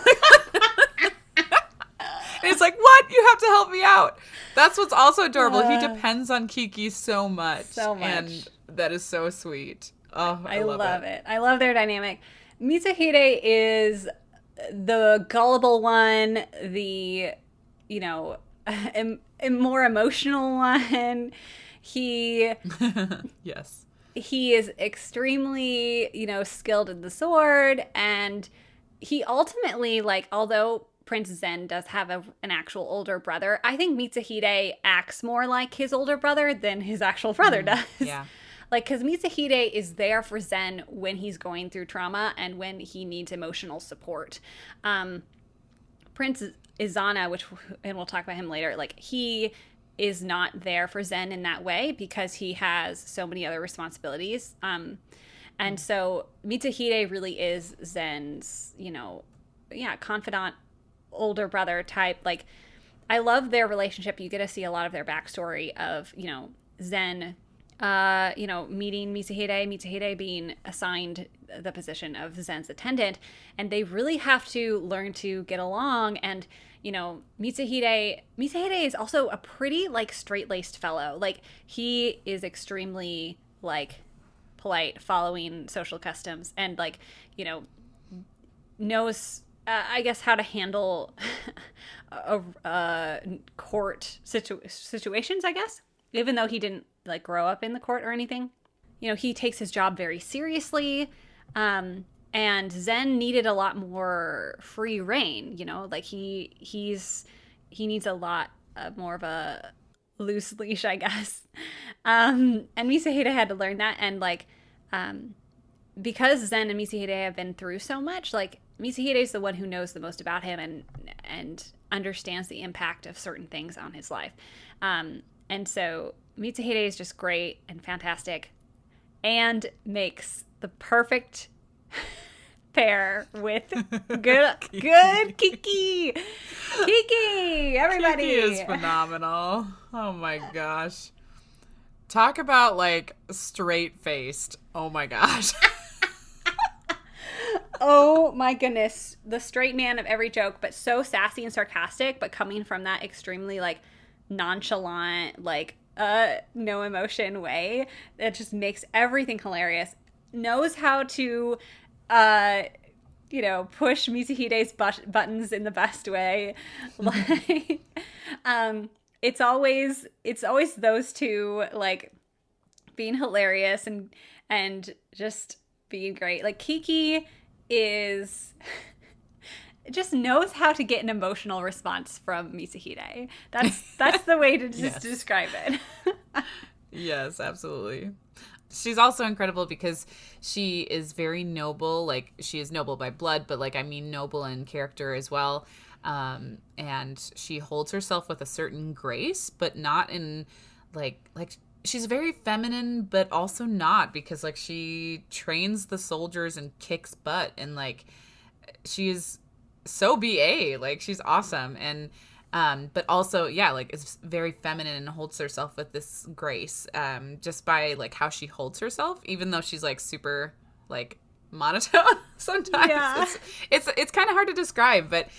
it's like, what? You have to help me out. That's what's also adorable. He depends on Kiki so much. And that is so sweet. Oh, I love it. I love their dynamic. Mitsuhide is the gullible one, the, more emotional one. Yes. He is extremely, skilled in the sword, and he ultimately, although Prince Zen does have an actual older brother, I think Mitsuhide acts more like his older brother than his actual brother does. Yeah. Because Mitsuhide is there for Zen when he's going through trauma and when he needs emotional support. Prince Izana, and we'll talk about him later, he is not there for Zen in that way because he has so many other responsibilities. And so Mitsuhide really is Zen's, confidant, older brother type. I love their relationship. You get to see a lot of their backstory of, Zen meeting Mitsuhide being assigned the position of Zen's attendant, and they really have to learn to get along. And Mitsuhide is also a pretty like straight-laced fellow. Like he is extremely like polite, following social customs, and like knows I guess how to handle court situations, I guess, even though he didn't like grow up in the court or anything. He takes his job very seriously. And Zen needed a lot more free reign, like he needs a lot more of a loose leash, I guess. And Mitsuhide had to learn that. And like, because Zen and Mitsuhide have been through so much, like Mitsuhide is the one who knows the most about him and understands the impact of certain things on his life. And so Mitsuhide is just great and fantastic and makes the perfect pair with good Kiki. Kiki, everybody. Kiki is phenomenal. Oh my gosh. Talk about like straight-faced. Oh my gosh. Oh my goodness. The straight man of every joke, but so sassy and sarcastic, but coming from that extremely like nonchalant, like no emotion way that just makes everything hilarious. Knows how to push Mitsuhide's buttons in the best way. Like it's always those two like being hilarious and just being great. Like Kiki is just knows how to get an emotional response from Mitsuhide. That's the way to just Yes. describe it. Yes, absolutely. She's also incredible because she is very noble. Like, she is noble by blood, but like, I mean, noble in character as well. And she holds herself with a certain grace, but not in like she's very feminine, but also not, because like she trains the soldiers and kicks butt, and like she is so BA, like she's awesome. And but also, yeah, like is very feminine and holds herself with this grace, just by like how she holds herself, even though she's like super like monotone sometimes. Yeah. It's kind of hard to describe, but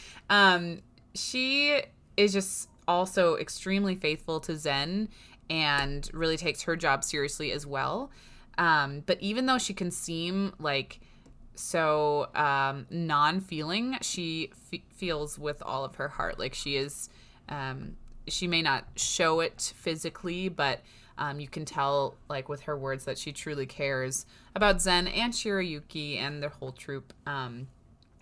she is just also extremely faithful to Zen and really takes her job seriously as well. But even though she can seem like so non-feeling, she feels with all of her heart. Like she is, she may not show it physically, but you can tell like with her words that she truly cares about Zen and Shirayuki and their whole troupe. And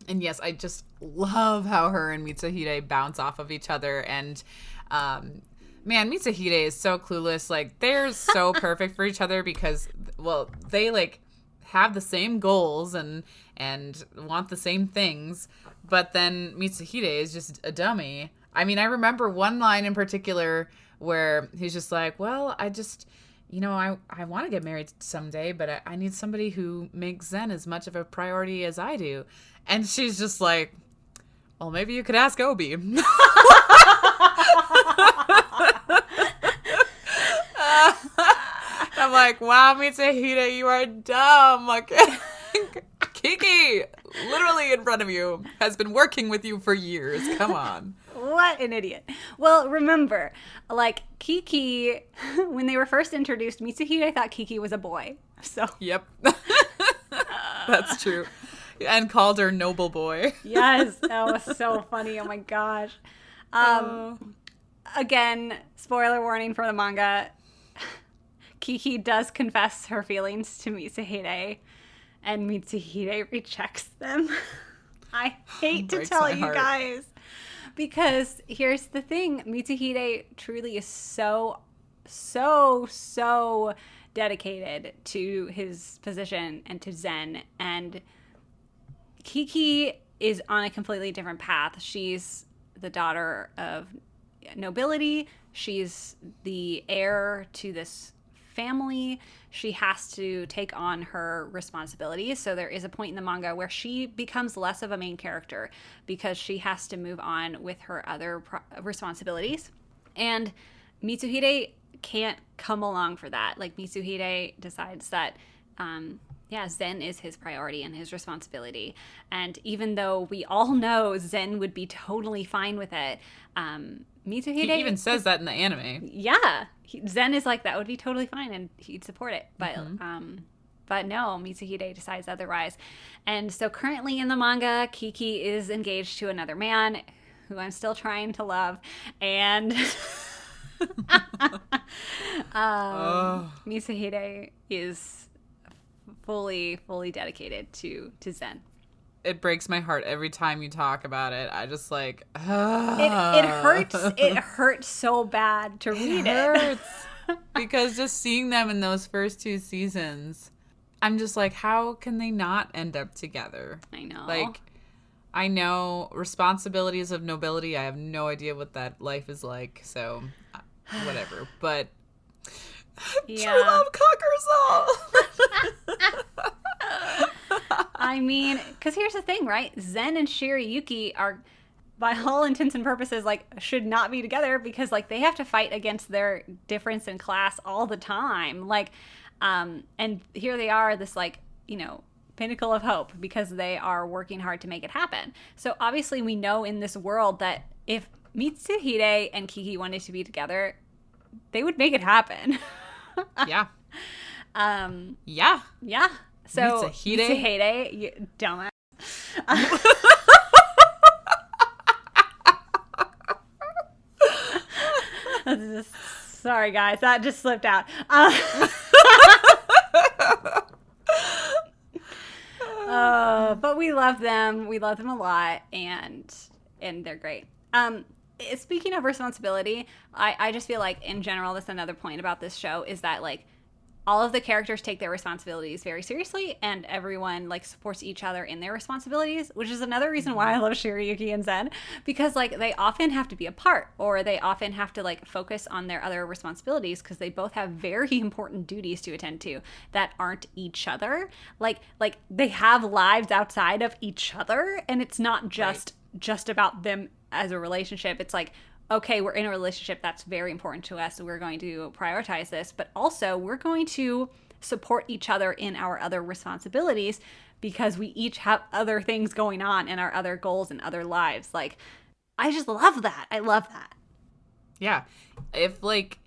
yes, I just love how her and Mitsuhide bounce off of each other. And man, Mitsuhide is so clueless. Like, they're so perfect for each other because, well, they like have the same goals and want the same things, but then Mitsuhide is just a dummy. I mean, I remember one line in particular where he's just like, well, I just, I want to get married someday, but I need somebody who makes Zen as much of a priority as I do. And she's just like, well, maybe you could ask Obi. I'm like, wow, Mitsuhide, you are dumb. Like, Kiki, literally in front of you, has been working with you for years. Come on. What an idiot. Well, remember, like, Kiki, when they were first introduced, Mitsuhide thought Kiki was a boy. So. Yep. That's true. And called her noble boy. Yes, that was so funny. Oh my gosh. Again, spoiler warning for the manga. Kiki does confess her feelings to Mitsuhide, and Mitsuhide rejects them. I hate to tell you heart. guys, because here's the thing. Mitsuhide truly is so dedicated to his position and to Zen, and Kiki is on a completely different path. She's the daughter of nobility. She's the heir to this family. She has to take on her responsibilities. So there is a point in the manga where she becomes less of a main character because she has to move on with her other responsibilities. And Mitsuhide can't come along for that. Like, Mitsuhide decides that Zen is his priority and his responsibility. And even though we all know Zen would be totally fine with it, Mitsuhide... He even says that in the anime. Yeah. Zen is like, that would be totally fine, and he'd support it. But but no, Mitsuhide decides otherwise. And so currently in the manga, Kiki is engaged to another man who I'm still trying to love. And Mitsuhide is fully dedicated to Zen. It breaks my heart every time you talk about it. I just like... It hurts. It hurts so bad to read it. Because just seeing them in those first 2 seasons, I'm just like, how can they not end up together? I know. Like, I know responsibilities of nobility. I have no idea what that life is like. So, whatever. But yeah. True love conquers all. I mean, because here's the thing, right? Zen and Shirayuki are, by all intents and purposes, like, should not be together because, like, they have to fight against their difference in class all the time. Like, and here they are, this, like, you know, pinnacle of hope because they are working hard to make it happen. So obviously we know in this world that if Mitsuhide and Kiki wanted to be together, they would make it happen. Yeah. Yeah. So Mitsuhide, you dumbass. Sorry, guys, that just slipped out. But we love them. We love them a lot, and they're great. Speaking of responsibility, I just feel like in general, that's another point about this show is that, like, all of the characters take their responsibilities very seriously, and everyone, like, supports each other in their responsibilities, which is another reason why I love Shirayuki and Zen, because, like, they often have to be apart, or they often have to, like, focus on their other responsibilities because they both have very important duties to attend to that aren't each other. Like they have lives outside of each other, and it's not just about them as a relationship. It's like, okay, we're in a relationship that's very important to us, so we're going to prioritize this, but also we're going to support each other in our other responsibilities because we each have other things going on and our other goals and other lives. Like, I just love that. I love that. Yeah. If, like,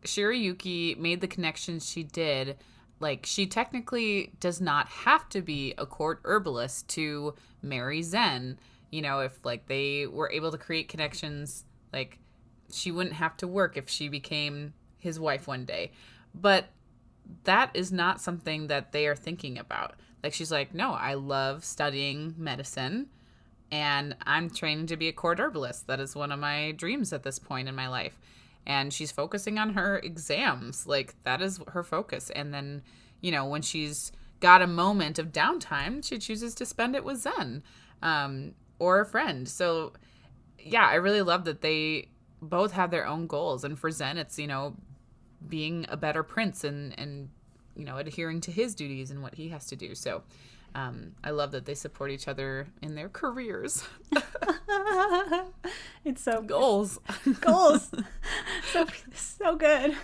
Shirayuki made the connections she did, like, she technically does not have to be a court herbalist to marry Zen. You know, if, like, they were able to create connections, like, she wouldn't have to work if she became his wife one day. But that is not something that they are thinking about. Like, she's like, no, I love studying medicine, and I'm training to be a court herbalist. That is one of my dreams at this point in my life. And she's focusing on her exams. Like, that is her focus. And then, you know, when she's got a moment of downtime, she chooses to spend it with Zen or a friend. So, yeah, I really love that they both have their own goals. And for Zen, it's, you know, being a better prince and you know, adhering to his duties and what he has to do. So I love that they support each other in their careers. It's so goals. Goals. So good.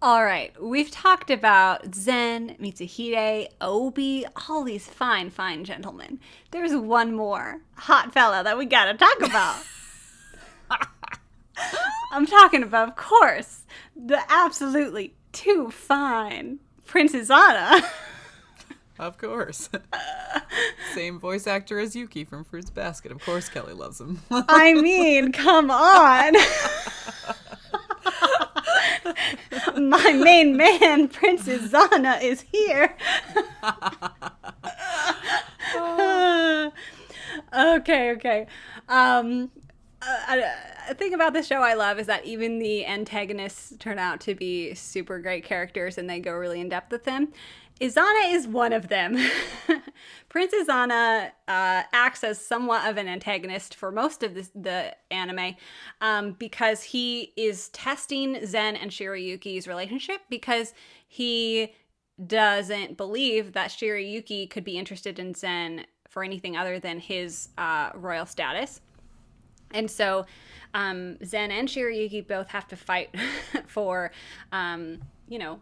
All right, we've talked about Zen, Mitsuhide, Obi, all these fine gentlemen. There's one more hot fella that we gotta talk about. I'm talking about, of course, the absolutely too fine Princess Anna. Of course. Same voice actor as Yuki from Fruits Basket. Of course Kelly loves him. I mean, come on. My main man, Princess Anna, is here. Okay. A thing about the show I love is that even the antagonists turn out to be super great characters and they go really in depth with them. Izana is one of them. Princess Anna acts as somewhat of an antagonist for most of the anime because he is testing Zen and Shirayuki's relationship because he doesn't believe that Shirayuki could be interested in Zen for anything other than his royal status. And so Zen and Shirayuki both have to fight for, you know,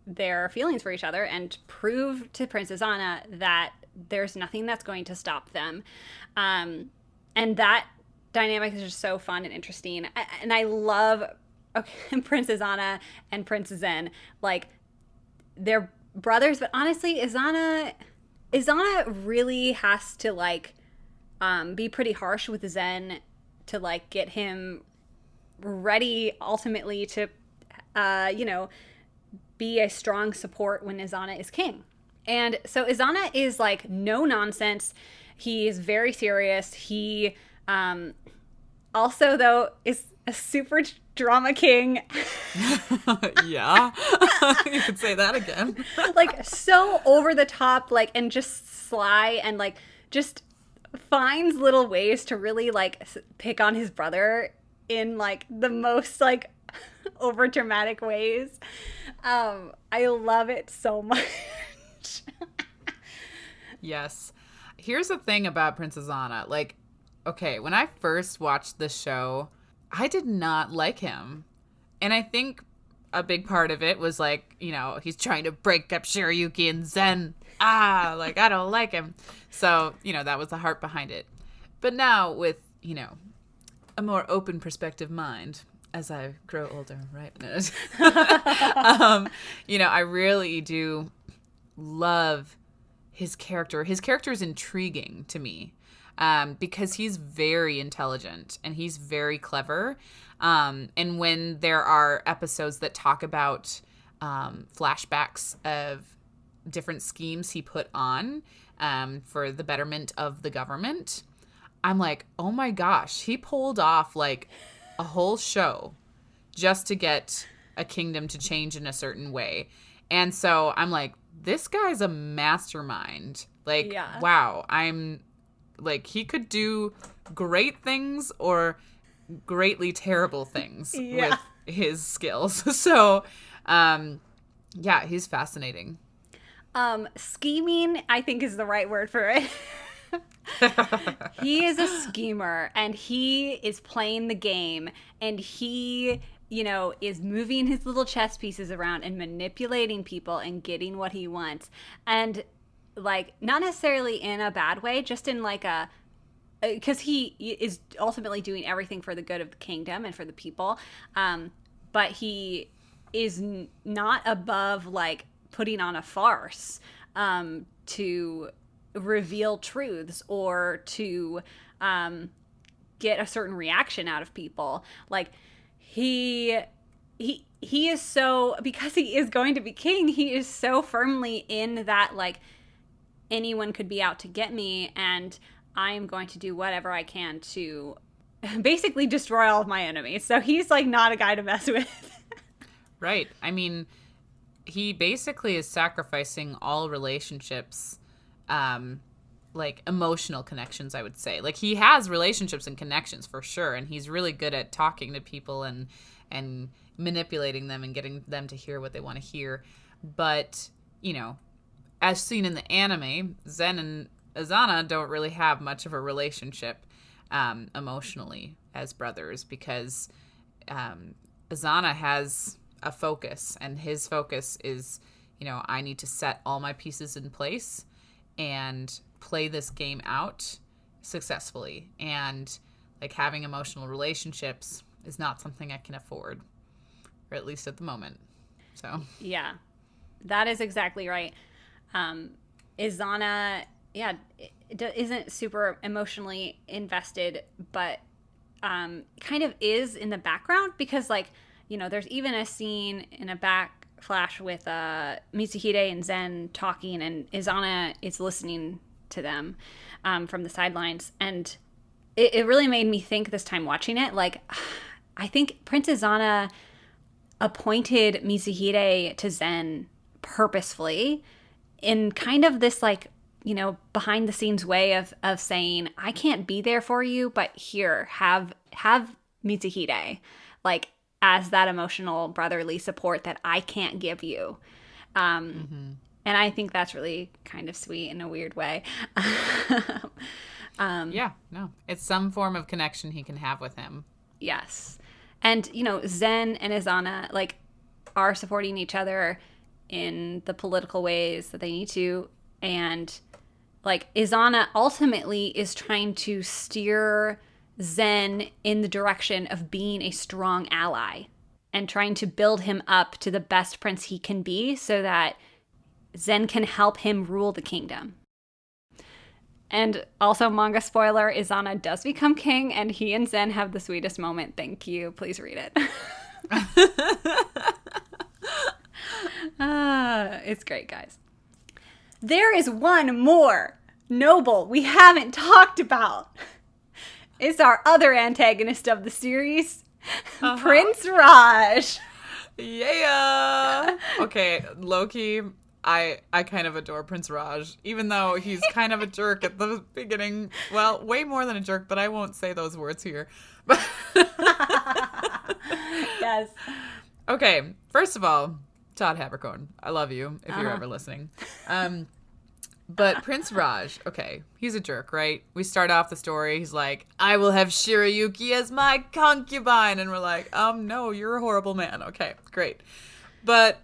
their feelings for each other and prove to Princess Anna that there's nothing that's going to stop them. And that dynamic is just so fun and interesting. And I love Princess Anna and Prince Zen. Like, they're brothers, but honestly, Izana really has to, like, be pretty harsh with Zen to, like, get him ready ultimately to, you know, be a strong support when Izana is king. And so Izana is, like, no nonsense. He is very serious. He also, though, is a super drama king. Yeah. You could say that again. Like, so over the top, like, and just sly, and, like, just finds little ways to really, like, pick on his brother in, like, the most, like, over dramatic ways. I love it so much. Yes. Here's the thing about Princess Anna. Like, okay, when I first watched the show, I did not like him. And I think a big part of it was, like, you know, he's trying to break up Shirayuki and Zen. Like, I don't like him. So, you know, that was the heart behind it. But now with, you know, a more open perspective mind as I grow older, right? You know, I really do love his character. His character is intriguing to me because he's very intelligent and he's very clever. And when there are episodes that talk about flashbacks of different schemes he put on for the betterment of the government, I'm like, oh my gosh, he pulled off, like, a whole show just to get a kingdom to change in a certain way. And so I'm like, this guy's a mastermind. Like, yeah. Wow, I'm like, he could do great things or greatly terrible things with his skills. So, yeah, he's fascinating. Scheming, I think, is the right word for it. He is a schemer, and he is playing the game, and he, you know, is moving his little chess pieces around and manipulating people and getting what he wants. And, like, not necessarily in a bad way, just in, like, a, because he is ultimately doing everything for the good of the kingdom and for the people. But he is not above, like, putting on a farce to reveal truths or to get a certain reaction out of people. Like, he is so, because he is going to be king, he is so firmly in that, like, anyone could be out to get me, and I am going to do whatever I can to basically destroy all of my enemies. So he's, like, not a guy to mess with. Right. I mean, he basically is sacrificing all relationships, like emotional connections, I would say. Like, he has relationships and connections for sure, and he's really good at talking to people and manipulating them and getting them to hear what they want to hear. But, you know, as seen in the anime, Zen and Izana don't really have much of a relationship emotionally as brothers, because Izana has a focus, and his focus is, you know, I need to set all my pieces in place and play this game out successfully. And, like, having emotional relationships is not something I can afford, or at least at the moment. So yeah, that is exactly right. Izana, isn't super emotionally invested, but kind of is in the background, because, like, you know, there's even a scene in a back flash with Mitsuhide and Zen talking, and Izana is listening to them from the sidelines. And it really made me think this time watching it, like, I think Prince Izana appointed Mitsuhide to Zen purposefully in kind of this, like, you know, behind the scenes way of saying, I can't be there for you, but here, have Mitsuhide, like, as that emotional brotherly support that I can't give you. And I think that's really kind of sweet in a weird way. Yeah, no. It's some form of connection he can have with him. Yes. And, Zen and Izana, like, are supporting each other in the political ways that they need to. And, like, Izana ultimately is trying to steer Zen in the direction of being a strong ally and trying to build him up to the best prince he can be so that Zen can help him rule the kingdom. And also, manga spoiler, Izana does become king, and he and Zen have the sweetest moment. Thank you. Please read it. It's great, guys. There is one more noble we haven't talked about. It's our other antagonist of the series, Prince Raj. Yeah. Okay, low-key, I kind of adore Prince Raj, even though he's kind of a jerk at the beginning. Well, way more than a jerk, but I won't say those words here. Yes. Okay, first of all, Todd Habercorn, I love you if you're ever listening. But Prince Raj, okay, he's a jerk, right? We start off the story, he's like, I will have Shirayuki as my concubine. And we're like, no, you're a horrible man. Okay, great. But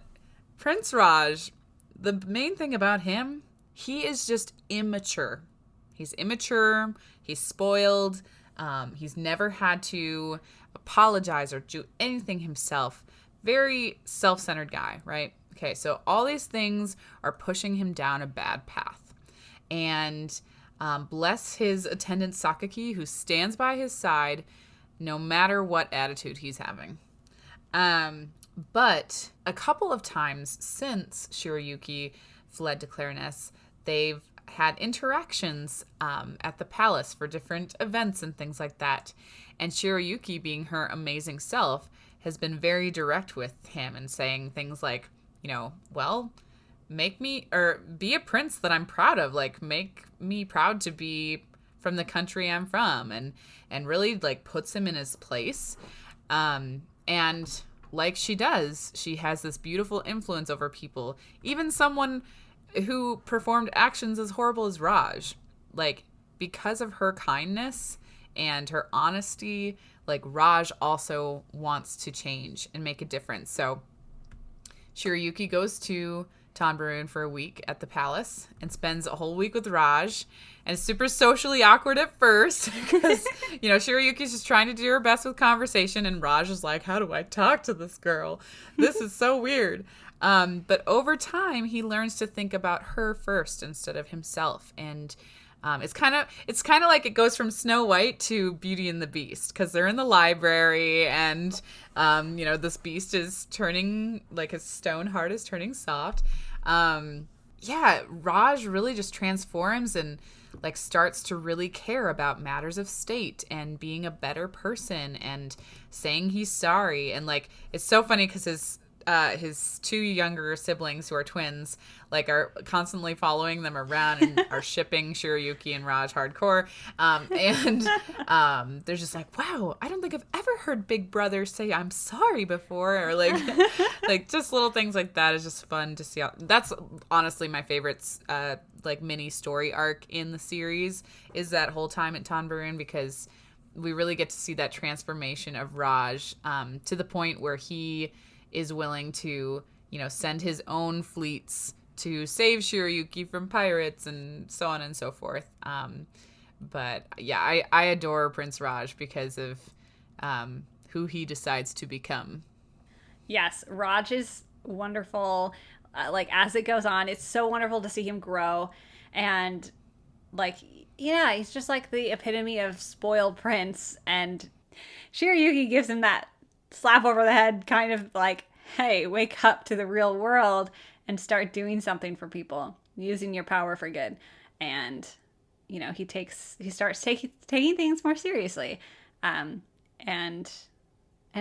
Prince Raj, the main thing about him, he is just immature. He's immature, he's spoiled, he's never had to apologize or do anything himself. Very self-centered guy, right? Okay, so all these things are pushing him down a bad path. And bless his attendant Sakaki, who stands by his side no matter what attitude he's having. But a couple of times since Shirayuki fled to Clarinus, they've had interactions at the palace for different events and things like that. And Shirayuki, being her amazing self, has been very direct with him and saying things like, well, make me, or be a prince that I'm proud of. Like, make me proud to be from the country I'm from, and really, like, puts him in his place. And like she does, she has this beautiful influence over people, even someone who performed actions as horrible as Raj. Like, because of her kindness and her honesty, like, Raj also wants to change and make a difference. So Shirayuki goes to Tanbarun for a week at the palace and spends a whole week with Raj. And it's super socially awkward at first because, Shirayuki's just trying to do her best with conversation. And Raj is like, how do I talk to this girl? This is so weird. But over time, he learns to think about her first instead of himself. And it's kind of like it goes from Snow White to Beauty and the Beast, because they're in the library and this beast is turning, like, his stone heart is turning soft. Raj really just transforms and, like, starts to really care about matters of state and being a better person and saying he's sorry. And, like, it's so funny because his two younger siblings, who are twins, like, are constantly following them around and are shipping Shirayuki and Raj hardcore. They're just like, wow, I don't think I've ever heard Big Brother say I'm sorry before, or like just little things like that is just fun to see. That's honestly my favorite like mini story arc in the series, is that whole time at Tanbarun, because we really get to see that transformation of Raj to the point where he is willing to, send his own fleets to save Shirayuki from pirates and so on and so forth. But yeah, I adore Prince Raj because of who he decides to become. Yes, Raj is wonderful. As it goes on, it's so wonderful to see him grow. And, he's just like the epitome of spoiled prince. And Shirayuki gives him that slap over the head, kind of like, hey, wake up to the real world and start doing something for people, using your power for good. And, he starts taking things more seriously. And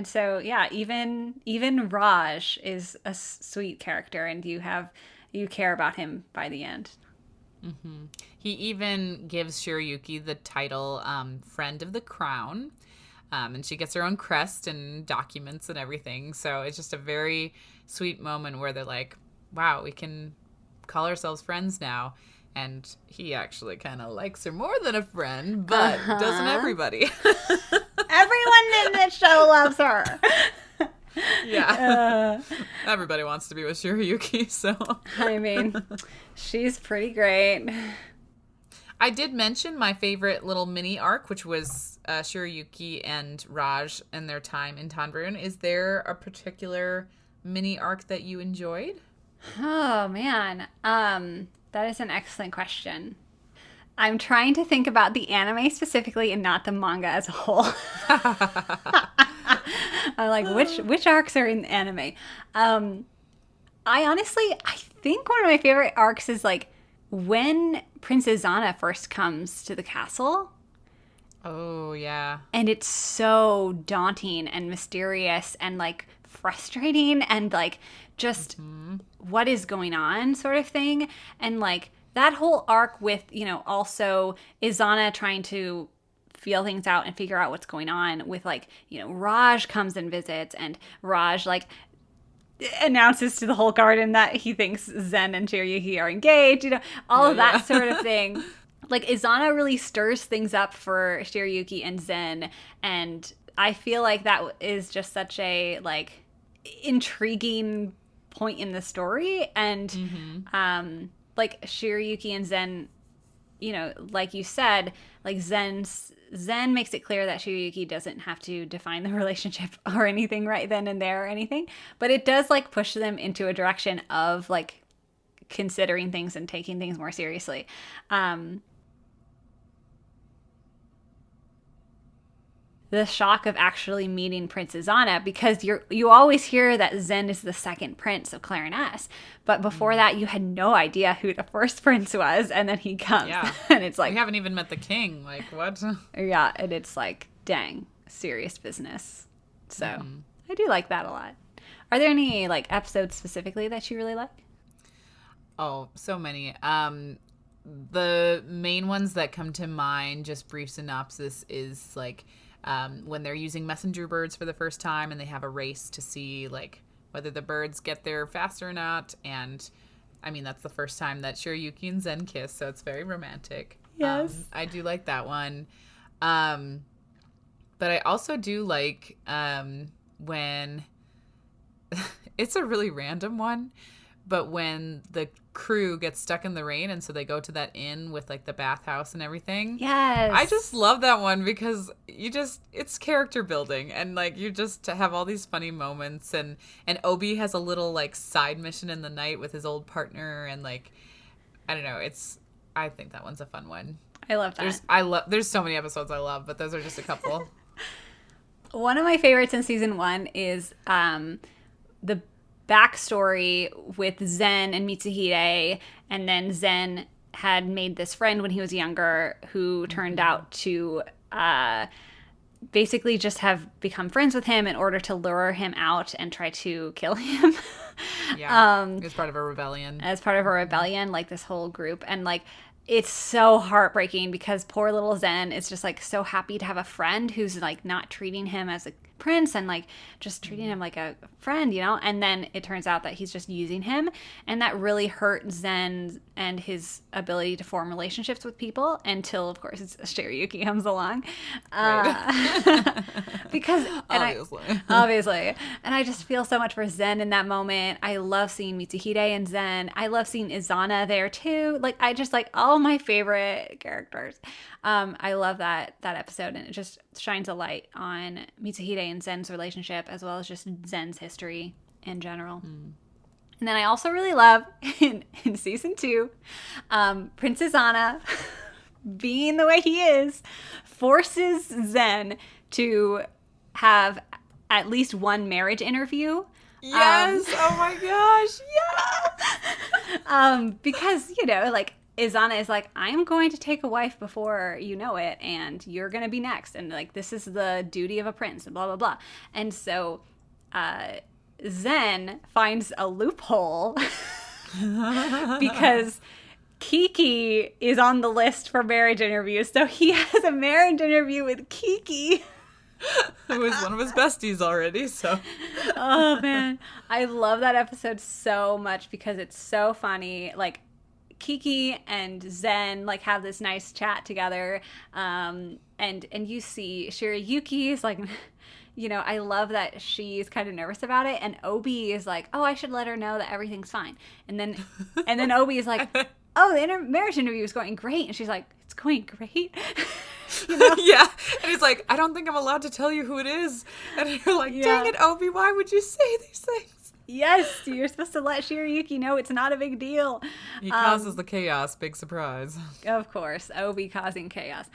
so, yeah, even Raj is a sweet character, and you care about him by the end. Mm-hmm. He even gives Shirayuki the title Friend of the Crown. And she gets her own crest and documents and everything. So it's just a very sweet moment where they're like, wow, we can call ourselves friends now. And he actually kind of likes her more than a friend, but doesn't everybody? Everyone in this show loves her. Yeah. Everybody wants to be with Shiryuki, so. I mean, she's pretty great. I did mention my favorite little mini arc, which was Shiryuki and Raj and their time in Tanbrun. Is there a particular mini arc that you enjoyed? Oh, man. That is an excellent question. I'm trying to think about the anime specifically and not the manga as a whole. I'm like, which arcs are in the anime? I think one of my favorite arcs is like when Princess Anna first comes to the castle. Oh, yeah. And it's so daunting and mysterious and like frustrating and like just what is going on sort of thing. And like that whole arc with, also Izana trying to feel things out and figure out what's going on with like, Raj comes and visits and Raj like announces to the whole garden that he thinks Zen and Shiryuki are engaged, all of that sort of thing. Like Izana really stirs things up for Shiryuki and Zen, and I feel like that is just such a like intriguing point in the story. And like Shiryuki and Zen, like you said, like Zen makes it clear that Shiryuki doesn't have to define the relationship or anything right then and there or anything, but it does like push them into a direction of like considering things and taking things more seriously. The shock of actually meeting Princess Anna, because you always hear that Zen is the second prince of Clarinets, but before that you had no idea who the first prince was, and then he comes, and it's like we haven't even met the king. Like what? Yeah, and it's like, dang, serious business. So I do like that a lot. Are there any like episodes specifically that you really like? Oh, so many. The main ones that come to mind, just brief synopsis, is like when they're using messenger birds for the first time and they have a race to see like whether the birds get there fast or not. And I mean, that's the first time that Shiryuki and Zen kiss, so it's very romantic. Yes. I do like that one. But I also do like when it's a really random one, but when the crew gets stuck in the rain and so they go to that inn with like the bathhouse and everything. Yes. I just love that one because it's character building and like you just have all these funny moments, and Obi has a little like side mission in the night with his old partner, and like I don't know, I think that one's a fun one. I love that. There's so many episodes I love, but those are just a couple. One of my favorites in season 1 is the backstory with Zen and Mitsuhide, and then Zen had made this friend when he was younger who turned out to basically just have become friends with him in order to lure him out and try to kill him. Yeah, as part of a rebellion. Like this whole group. And like it's so heartbreaking because poor little Zen is just like so happy to have a friend who's like not treating him as a prince and like just treating him like a friend, and then it turns out that he's just using him, and that really hurt Zen and his ability to form relationships with people until of course Shiryuki comes along, because obviously and I just feel so much for Zen in that moment. I love seeing Mitsuhide and Zen. I love seeing Izana there too. Like I just like all my favorite characters. I love that episode, and it just shines a light on Mitsuhide and Zen's relationship as well as just Zen's history in general. And then I also really love in season 2, Princess Anna, being the way he is, forces Zen to have at least one marriage interview. Yes. Oh my gosh. Yeah. Because, like Izana is like, I'm going to take a wife before you know it, and you're going to be next. And like, this is the duty of a prince, and blah, blah, blah. And so Zen finds a loophole because Kiki is on the list for marriage interviews. So he has a marriage interview with Kiki, who is one of his besties already. So, oh man, I love that episode so much because it's so funny. Like, Kiki and Zen like have this nice chat together, and you see Shirayuki is like, you know, I love that she's kind of nervous about it, and Obi is like, oh, I should let her know that everything's fine, and then Obi is like, oh, the marriage interview is going great, and she's like, it's going great. You know? Yeah. And he's like, I don't think I'm allowed to tell you who it is. And you're like, dang it, Obi, why would you say these things? Yes, you're supposed to let Shirayuki know it's not a big deal. He causes the chaos. Big surprise. Of course, Obi causing chaos.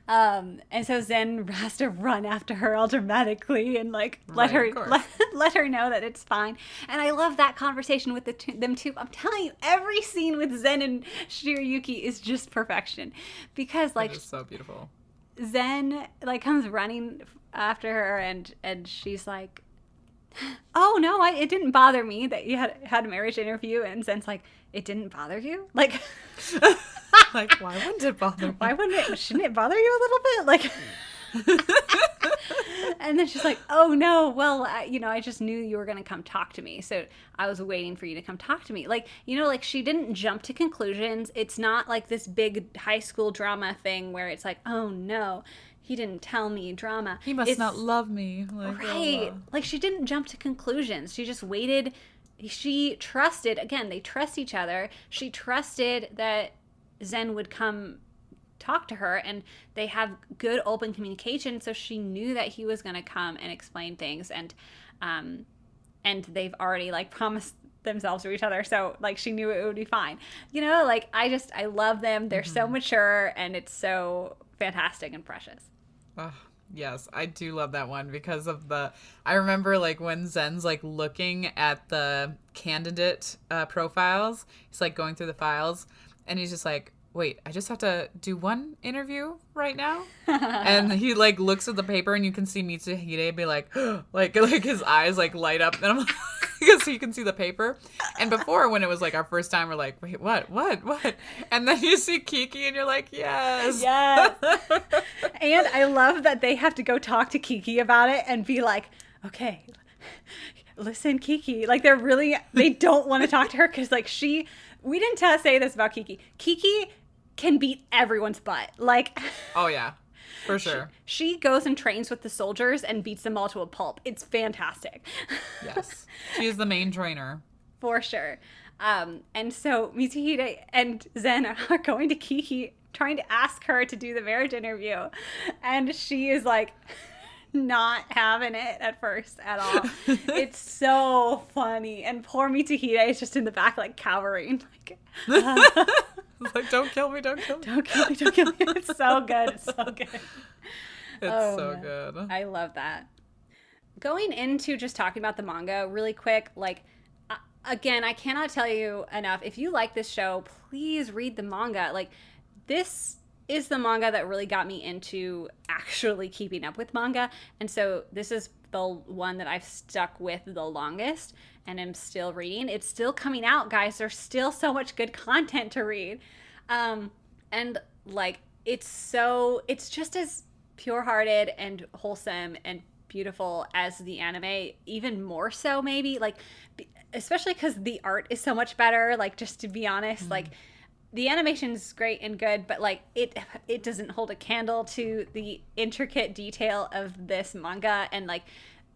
And so Zen has to run after her all dramatically and like let her know that it's fine. And I love that conversation with them two. I'm telling you, every scene with Zen and Shirayuki is just perfection, because like, it's so beautiful. Zen like comes running after her, and she's like, oh no, it didn't bother me that you had a marriage interview. And Zen's like, it didn't bother you? Like, like, why wouldn't it bother me? Why wouldn't it? Shouldn't it bother you a little bit? Like, and then she's like, oh no, well, I just knew you were going to come talk to me. So I was waiting for you to come talk to me. Like, you know, like she didn't jump to conclusions. It's not like this big high school drama thing where it's like, oh no, he didn't tell me drama. He must not love me. Like, right. Like she didn't jump to conclusions. She just waited. She trusted, again, they trust each other. She trusted that Zen would come talk to her, and they have good open communication, so she knew that he was going to come and explain things, and they've already like promised themselves to each other, so like she knew it would be fine, you know. Like I love them. They're so mature, and it's so fantastic and precious. Yes, I do love that one because of I remember like when Zen's like looking at the candidate profiles, he's like going through the files, and he's just like, wait, I just have to do one interview right now? And he like looks at the paper, and you can see Mitsuhide be like, like his eyes like light up, and I'm like, because you can see the paper. And before, when it was like our first time, we're like, wait, what? And then you see Kiki, and you're like, yes. And I love that they have to go talk to Kiki about it and be like, okay, listen, Kiki. Like they don't want to talk to her because like we didn't say this about Kiki. Kiki can beat everyone's butt. Like, oh yeah, for sure. She goes and trains with the soldiers and beats them all to a pulp. It's fantastic. Yes, she is the main trainer for sure. And so Mitsuhide and Zen are going to Kiki, trying to ask her to do the marriage interview, and she is like not having it at first at all. It's so funny, and poor Mitsuhide is just in the back like cowering, like like, don't kill me. It's so good. It's so good. I love that. Going into just talking about the manga really quick, like, again, I cannot tell you enough. If you like this show, please read the manga. Like, this is the manga that really got me into actually keeping up with manga. And so this is the one that I've stuck with the longest and am still reading. It's still coming out, guys. There's still so much good content to read. And like, it's just as pure-hearted and wholesome and beautiful as the anime, even more so maybe, like, especially because the art is so much better. Like, just to be honest, like, the animation is great and good, but like it doesn't hold a candle to the intricate detail of this manga. And like,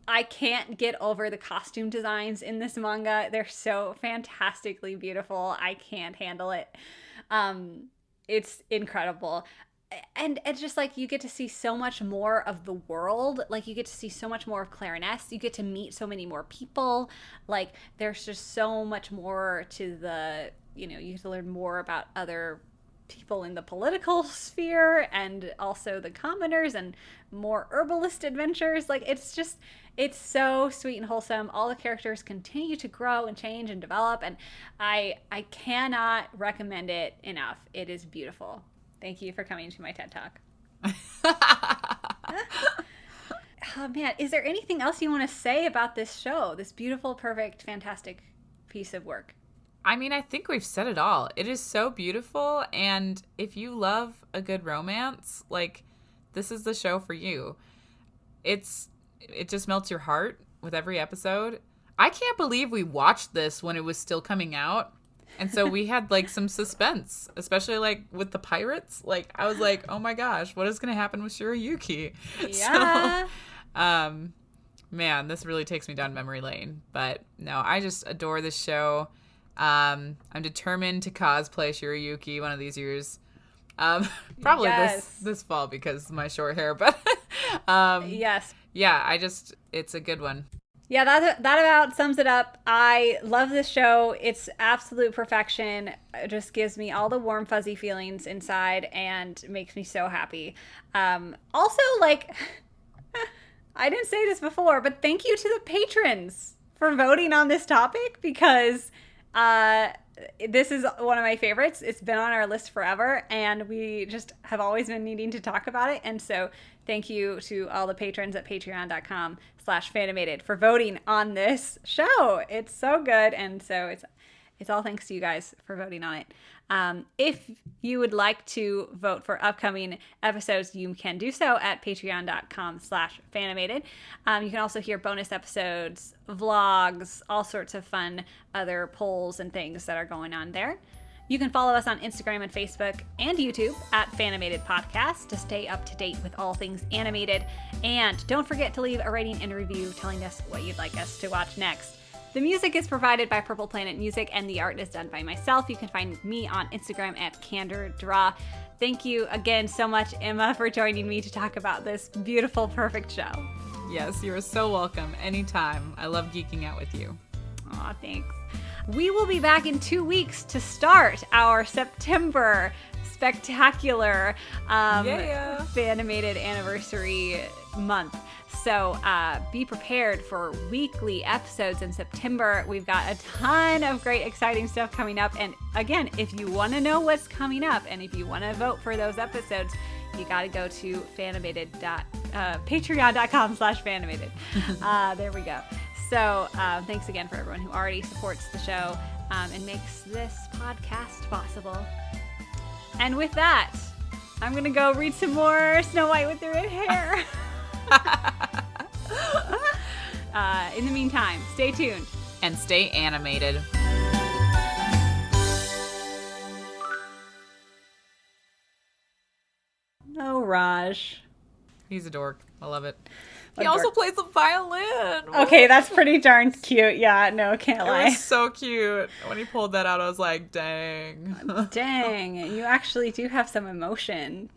I can't get over the costume designs in this manga. They're so fantastically beautiful. I can't handle it. It's incredible. And it's just like, you get to see so much more of the world. Like, you get to see so much more of Clarinets. You get to meet so many more people. Like, there's just so much more to the, you get to learn more about other people in the political sphere and also the commoners and more herbalist adventures. Like, it's so sweet and wholesome. All the characters continue to grow and change and develop, and I cannot recommend it enough. It is beautiful. Thank you for coming to my TED Talk. Oh man, is there anything else you want to say about this show? This beautiful, perfect, fantastic piece of work? I mean, I think we've said it all. It is so beautiful, and if you love a good romance, like, this is the show for you. It just melts your heart with every episode. I can't believe we watched this when it was still coming out. And so we had like some suspense, especially like with the pirates. Like I was like, oh my gosh, what is going to happen with Shirayuki? Yeah. So, man, this really takes me down memory lane. But no, I just adore this show. I'm determined to cosplay Shirayuki one of these years. Probably this fall because of my short hair, but yes. Yeah, it's a good one. Yeah, that about sums it up. I love this show. It's absolute perfection. It just gives me all the warm, fuzzy feelings inside and makes me so happy. Also, like, I didn't say this before, but thank you to the patrons for voting on this topic because this is one of my favorites. It's been on our list forever, and we just have always been needing to talk about it. And so thank you to all the patrons at patreon.com/Fanimated for voting on this show. It's so good. And so it's all thanks to you guys for voting on it. If you would like to vote for upcoming episodes, you can do so at patreon.com/Fanimated. You can also hear bonus episodes, vlogs, all sorts of fun other polls and things that are going on there. You can follow us on Instagram and Facebook and YouTube at Fanimated Podcast to stay up to date with all things animated. And don't forget to leave a rating and review telling us what you'd like us to watch next. The music is provided by Purple Planet Music, and the art is done by myself. You can find me on Instagram at CandorDraw. Thank you again so much, Emma, for joining me to talk about this beautiful, perfect show. Yes, you are so welcome. Anytime. I love geeking out with you. Aw, thanks. We will be back in 2 weeks to start our September spectacular Fanimated anniversary month. So be prepared for weekly episodes in September. We've got a ton of great, exciting stuff coming up. And again, if you want to know what's coming up and if you want to vote for those episodes, you got to go to patreon.com/Fanimated. There we go. So thanks again for everyone who already supports the show and makes this podcast possible. And with that, I'm going to go read some more Snow White with the Red Hair. In the meantime, stay tuned. And stay animated. Oh, Raj. He's a dork. I love it. He also plays the violin. Okay, that's pretty darn cute. Yeah, no, can't lie. It was so cute. When he pulled that out, I was like, dang. Dang, you actually do have some emotion.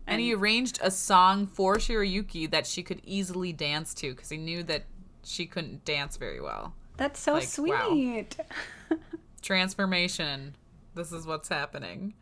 And he arranged a song for Shirayuki that she could easily dance to because he knew that she couldn't dance very well. That's so sweet. Wow. Transformation. This is what's happening.